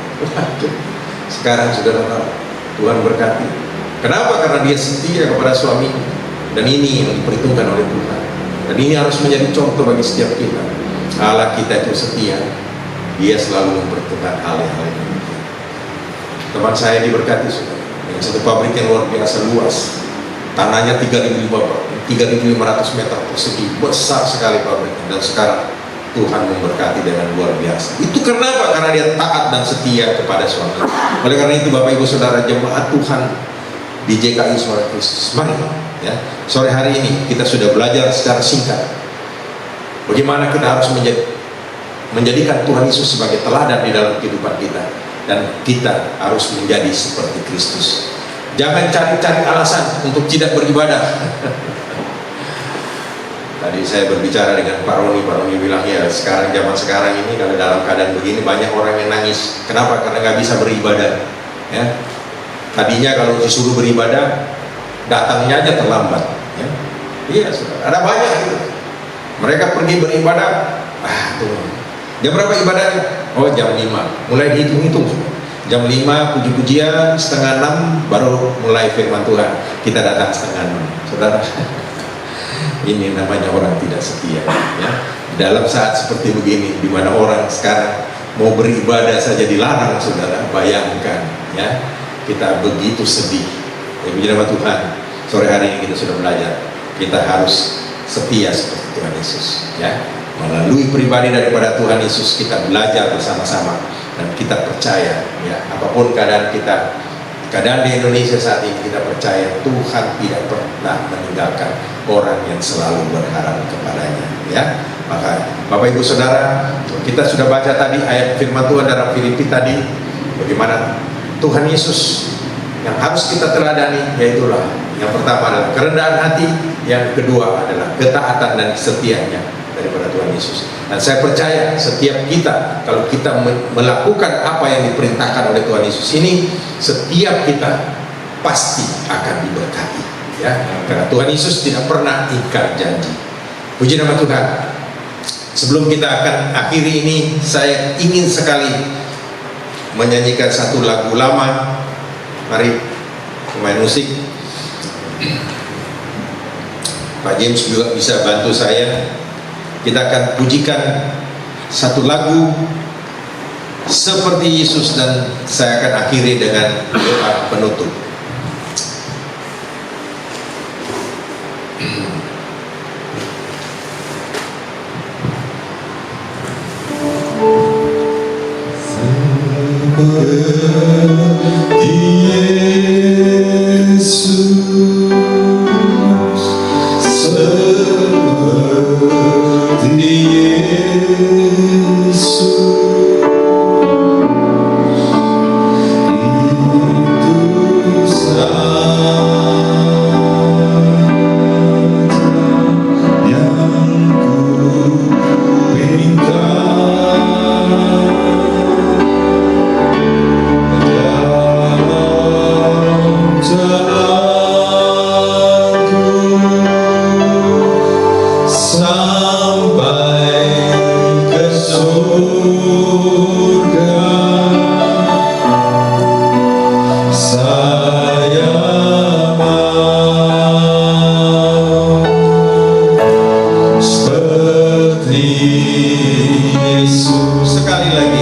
Sekarang saudara tahu, Tuhan berkati. Kenapa? Karena dia setia kepada suaminya, dan ini yang diperhitungkan oleh Tuhan. Dan ini harus menjadi contoh bagi setiap kita. Allah kita itu setia, dia selalu memperhitungkan hal-hal ini. Teman saya diberkati, saudara, dengan satu pabrik yang luar biasa luas, tanahnya 3.500 meter persegi, besar sekali pabriknya. Dan sekarang Tuhan memberkati dengan luar biasa. Itu kenapa? Karena dia taat dan setia kepada suami. Oleh karena itu, Bapak Ibu Saudara jemaat Tuhan di JKI Suara Kristus, mari, ya, sore hari ini kita sudah belajar secara singkat bagaimana kita harus menjadikan Tuhan Yesus sebagai teladan di dalam kehidupan kita, dan kita harus menjadi seperti Kristus. Jangan cari-cari alasan untuk tidak beribadah. Tadi saya berbicara dengan Pak Roni bilang, ya, zaman sekarang ini kalau dalam keadaan begini banyak orang yang nangis. Kenapa? Karena nggak bisa beribadah, ya. Tadinya kalau disuruh beribadah, datangnya aja terlambat, ya. Iya, saudara, ada banyak gitu. Mereka pergi beribadah, tuh, jam berapa ibadahnya? Oh, jam 5, mulai dihitung-hitung. Jam 5 puji-pujian, setengah 6 baru mulai firman Tuhan. Kita datang setengah 6, saudara. Ini namanya orang tidak setia, ya. Dalam saat seperti begini, di mana orang sekarang mau beribadah saja dilarang, saudara, bayangkan, ya, kita begitu sedih. Ya, puji nama Tuhan, sore hari ini kita sudah belajar, kita harus setia seperti Tuhan Yesus, ya. Melalui pribadi daripada Tuhan Yesus kita belajar bersama-sama, dan kita percaya, ya, apapun keadaan kita, keadaan di Indonesia saat ini, kita percaya Tuhan tidak pernah meninggalkan orang yang selalu berharap kepadanya, ya. Maka Bapak Ibu Saudara, kita sudah baca tadi ayat firman Tuhan dalam Filipi tadi, bagaimana Tuhan Yesus yang harus kita teladani, yaitulah yang pertama adalah kerendahan hati, yang kedua adalah ketaatan dan kesetiaannya daripada Tuhan Yesus. Dan saya percaya setiap kita, kalau kita melakukan apa yang diperintahkan oleh Tuhan Yesus ini, setiap kita pasti akan diberkati, ya, karena Tuhan Yesus tidak pernah ingkar janji. Puji nama Tuhan. Sebelum kita akan akhiri ini, saya ingin sekali menyanyikan satu lagu lama. Mari pemain musik, Pak James juga bisa bantu saya. Kita akan pujikan satu lagu seperti Yesus, dan saya akan akhiri dengan doa penutup.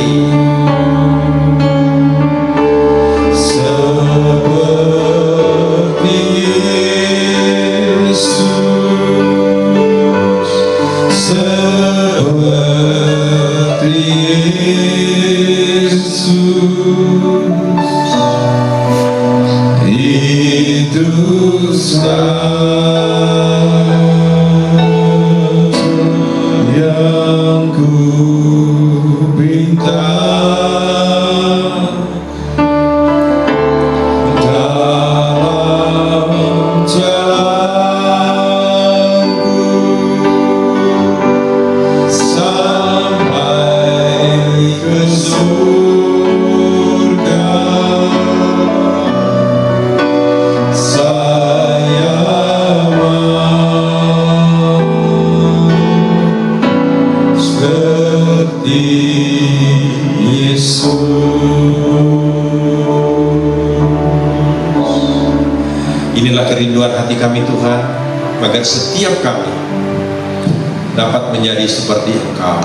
seperti Yesus, seperti Yesus, itu yang ku pinta dalam jalanku sampai ke surga. Saya seperti Yesus. Inilah kerinduan hati kami Tuhan, agar setiap kami dapat menjadi seperti Engkau.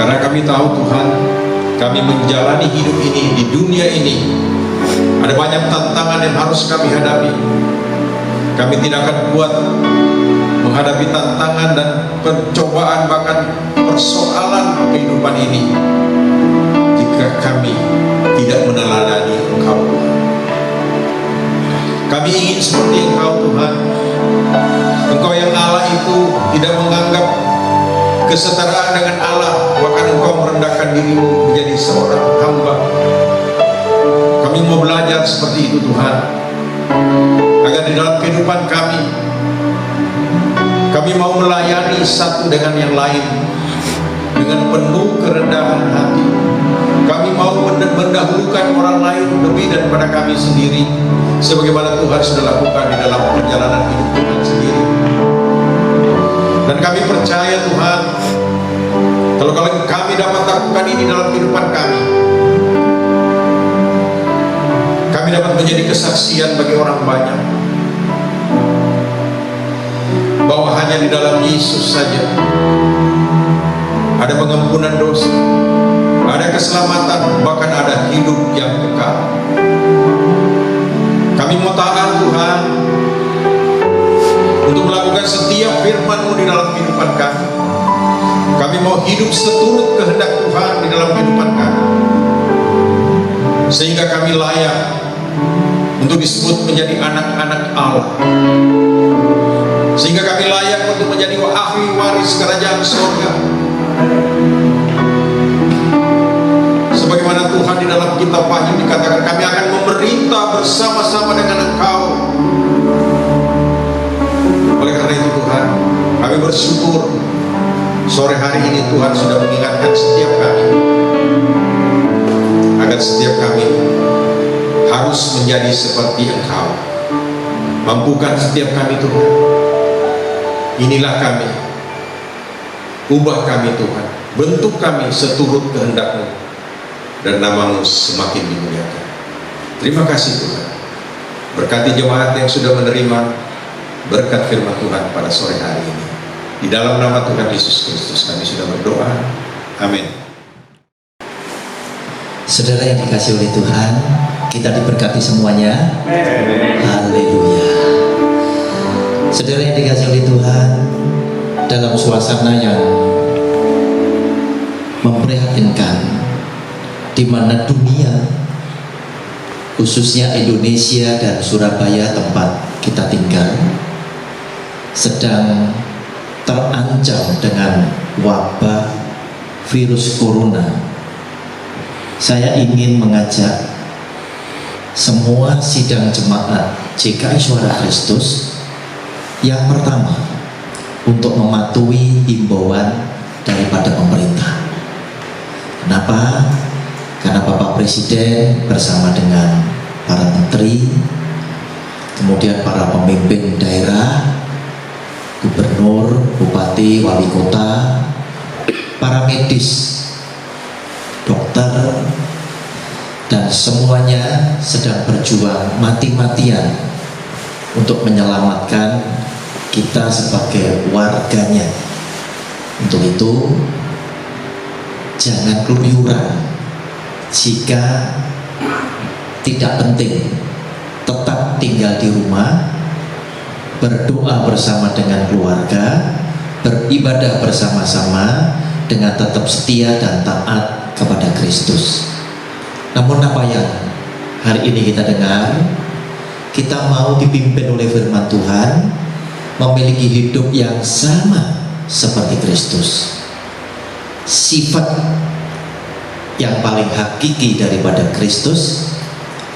Karena kami tahu Tuhan, kami menjalani hidup ini di dunia ini, ada banyak tantangan yang harus kami hadapi. Kami tidak akan kuat menghadapi tantangan dan pencobaan, bahkan persoalan kehidupan ini, jika kami tidak meneladani Engkau. Kami ingin seperti Engkau Tuhan. Engkau yang Allah itu tidak menganggap kesetaraan dengan Allah, bahkan Engkau merendahkan dirimu menjadi seorang hamba. Kami mau belajar seperti itu Tuhan, agar di dalam kehidupan kami mau melayani satu dengan yang lain dengan penuh kerendahan hati. Kami mau mendahulukan orang lain lebih daripada kami sendiri, sebagaimana Tuhan sudah lakukan di dalam perjalanan hidup Tuhan sendiri. Dan kami percaya Tuhan, kalau kami dapat lakukan ini dalam kehidupan kami dapat menjadi kesaksian bagi orang banyak, bahwa hanya di dalam Yesus saja ada pengampunan dosa, ada keselamatan, bahkan ada hidup yang kekal. Kami mau taat Tuhan untuk melakukan setiap firman-Mu di dalam kehidupan kami. Kami mau hidup seturut kehendak Tuhan di dalam kehidupan kami, sehingga kami layak untuk disebut menjadi anak-anak Allah, sehingga kami layak untuk menjadi ahli waris kerajaan surga. Sebagaimana Tuhan di dalam kitab Wahyu dikatakan, kami akan memerintah bersama-sama dengan Engkau. Oleh karena itu Tuhan, kami bersyukur sore hari ini Tuhan sudah mengingatkan setiap kami, agar setiap kami harus menjadi seperti Engkau. Mampukan setiap kami Tuhan. Inilah kami, ubah kami Tuhan, bentuk kami seturut kehendak-Mu, dan nama-Mu semakin dimuliakan. Terima kasih Tuhan. Berkati jemaat yang sudah menerima berkat firman Tuhan pada sore hari ini. Di dalam nama Tuhan Yesus Kristus kami sudah berdoa. Amin. Saudara yang dikasihi oleh Tuhan, kita diberkati semuanya. Haleluya. Saudara yang dikasihi oleh Tuhan, dalam suasana yang memprihatinkan, di mana dunia, khususnya Indonesia dan Surabaya tempat kita tinggal, sedang terancam dengan wabah virus corona, saya ingin mengajak semua sidang jemaat GKI Suara Kristus yang pertama untuk mematuhi himbauan daripada pemerintah. Kenapa? Karena Bapak Presiden bersama dengan para menteri, kemudian para pemimpin daerah, gubernur, bupati, wali kota, para medis, dokter, dan semuanya sedang berjuang mati-matian untuk menyelamatkan kita sebagai warganya. Untuk itu jangan keluyuran. Jika tidak penting, tetap tinggal di rumah, berdoa bersama dengan keluarga, beribadah bersama-sama dengan tetap setia dan taat kepada Kristus. Namun apa yang hari ini kita dengar, kita mau dipimpin oleh firman Tuhan, memiliki hidup yang sama seperti Kristus. Sifat yang paling hakiki daripada Kristus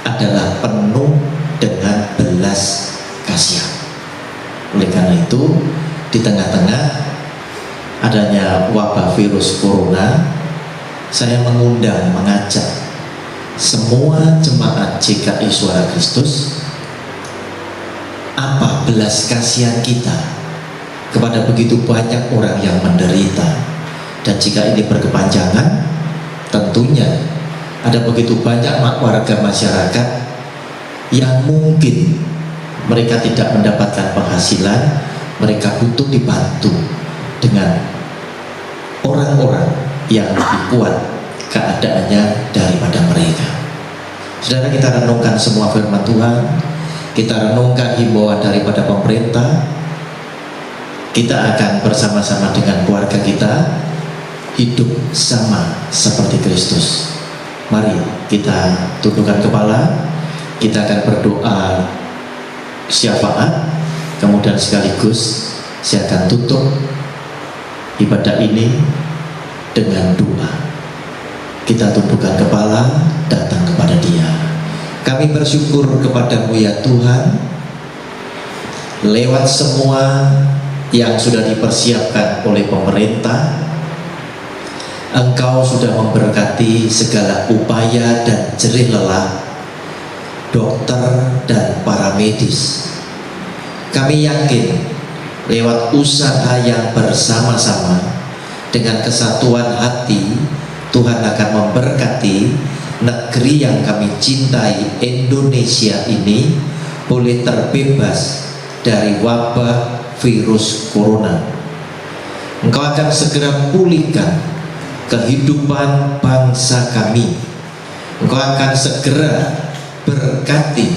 adalah penuh dengan belas kasihan. Oleh karena itu, di tengah-tengah adanya wabah virus corona, saya mengajak semua jemaat GKI Suara Kristus, apa belas kasihan kita kepada begitu banyak orang yang menderita. Dan jika ini berkepanjangan, tentunya ada begitu banyak warga masyarakat yang mungkin mereka tidak mendapatkan penghasilan, mereka butuh dibantu dengan orang-orang yang lebih kuat keadaannya daripada mereka. Saudara, kita renungkan semua firman Tuhan, kita renungkan himbauan daripada pemerintah. Kita akan bersama-sama dengan keluarga kita hidup sama seperti Kristus. Mari kita tundukkan kepala, kita akan berdoa syafaat, kemudian sekaligus saya akan tutup ibadah ini dengan doa. Kita tundukkan kepala, datang kepada Dia. Kami bersyukur kepadamu ya Tuhan, lewat semua yang sudah dipersiapkan oleh pemerintah, Engkau sudah memberkati segala upaya dan jerih lelah dokter dan para medis. Kami yakin lewat usaha yang bersama-sama dengan kesatuan hati, Tuhan akan memberkati negeri yang kami cintai, Indonesia ini, boleh terbebas dari wabah virus corona. Engkau akan segera pulihkan kehidupan bangsa kami. Engkau akan segera berkati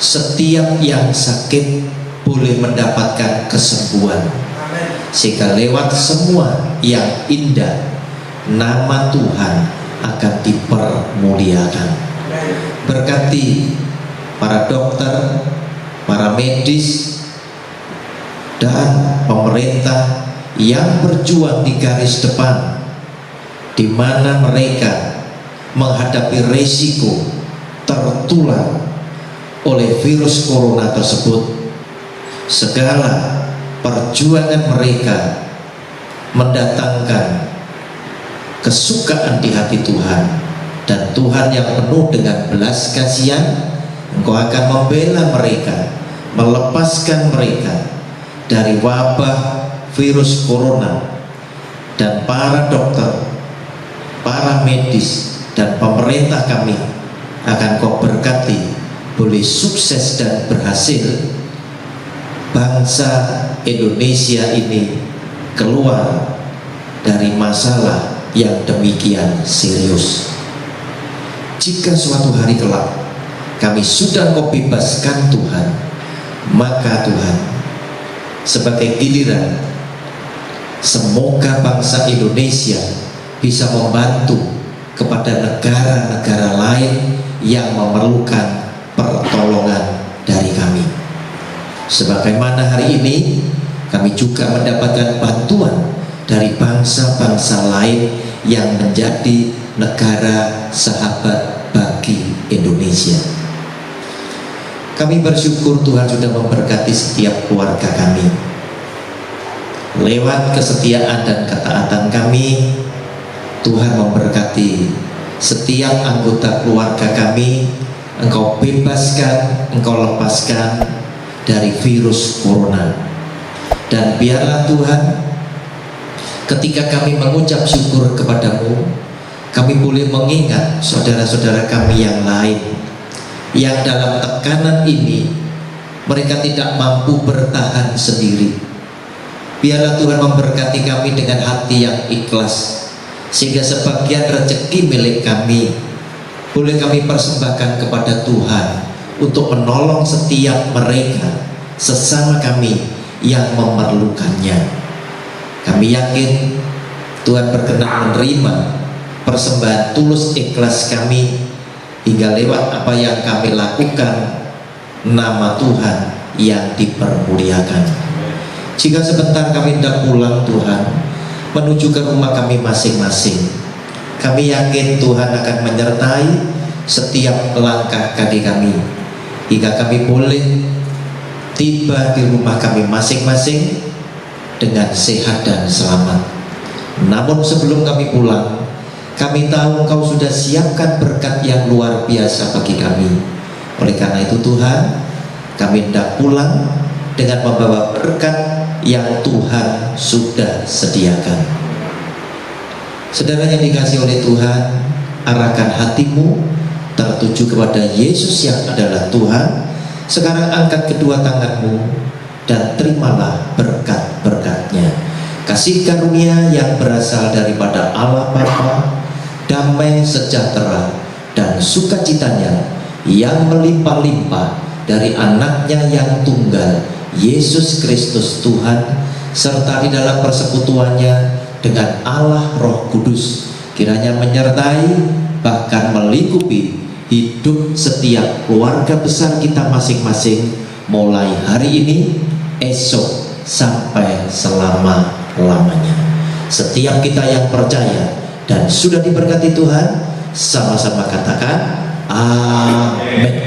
setiap yang sakit boleh mendapatkan kesembuhan, sehingga lewat semua yang indah nama Tuhan akan dipermuliakan. Berkati para dokter, para medis, dan pemerintah yang berjuang di garis depan, di mana mereka menghadapi resiko tertular oleh virus corona tersebut. Segala perjuangan mereka mendatangkan kesukaan di hati Tuhan, dan Tuhan yang penuh dengan belas kasihan, Engkau akan membela mereka, melepaskan mereka dari wabah virus corona. Dan para dokter, para medis, dan pemerintah kami akan Kau berkati, boleh sukses dan berhasil. Bangsa Indonesia ini keluar dari masalah yang demikian serius. Jika suatu hari kelak kami sudah Kau bebaskan Tuhan, maka Tuhan, sebagai giliran, semoga bangsa Indonesia bisa membantu kepada negara-negara lain yang memerlukan pertolongan dari kami. Sebagaimana hari ini kami juga mendapatkan bantuan dari bangsa-bangsa lain yang menjadi negara sahabat bagi Indonesia. Kami bersyukur Tuhan sudah memberkati setiap keluarga kami. Lewat kesetiaan dan ketaatan kami, Tuhan memberkati setiap anggota keluarga kami. Engkau bebaskan, Engkau lepaskan dari virus corona. Dan biarlah Tuhan, ketika kami mengucap syukur kepadamu, kami boleh mengingat saudara-saudara kami yang lain yang dalam tekanan ini mereka tidak mampu bertahan sendiri. Biarlah Tuhan memberkati kami dengan hati yang ikhlas, sehingga sebagian rezeki milik kami boleh kami persembahkan kepada Tuhan untuk menolong setiap mereka sesama kami yang memerlukannya. Kami yakin Tuhan berkenan menerima persembahan tulus ikhlas kami, hingga lewat apa yang kami lakukan nama Tuhan yang dipermuliakan. Jika sebentar kami hendak pulang Tuhan, menuju ke rumah kami masing-masing, kami yakin Tuhan akan menyertai setiap langkah kaki kami, hingga kami boleh tiba di rumah kami masing-masing dengan sehat dan selamat. Namun sebelum kami pulang, kami tahu Engkau sudah siapkan berkat yang luar biasa bagi kami. Oleh karena itu Tuhan, kami hendak pulang dengan membawa berkat yang Tuhan sudah sediakan. Saudara yang dikasihi oleh Tuhan, arahkan hatimu tertuju kepada Yesus yang adalah Tuhan. Sekarang angkat kedua tanganmu dan terimalah berkat-berkatnya. Kasih karunia yang berasal daripada Allah Bapa, damai sejahtera dan sukacitanya yang melimpah-limpah dari anaknya yang tunggal, Yesus Kristus Tuhan, serta di dalam persekutuannya dengan Allah Roh Kudus, kiranya menyertai bahkan melingkupi hidup setiap keluarga besar kita masing-masing, mulai hari ini, esok, sampai selama-lamanya. Setiap kita yang percaya dan sudah diberkati Tuhan, sama-sama katakan amin.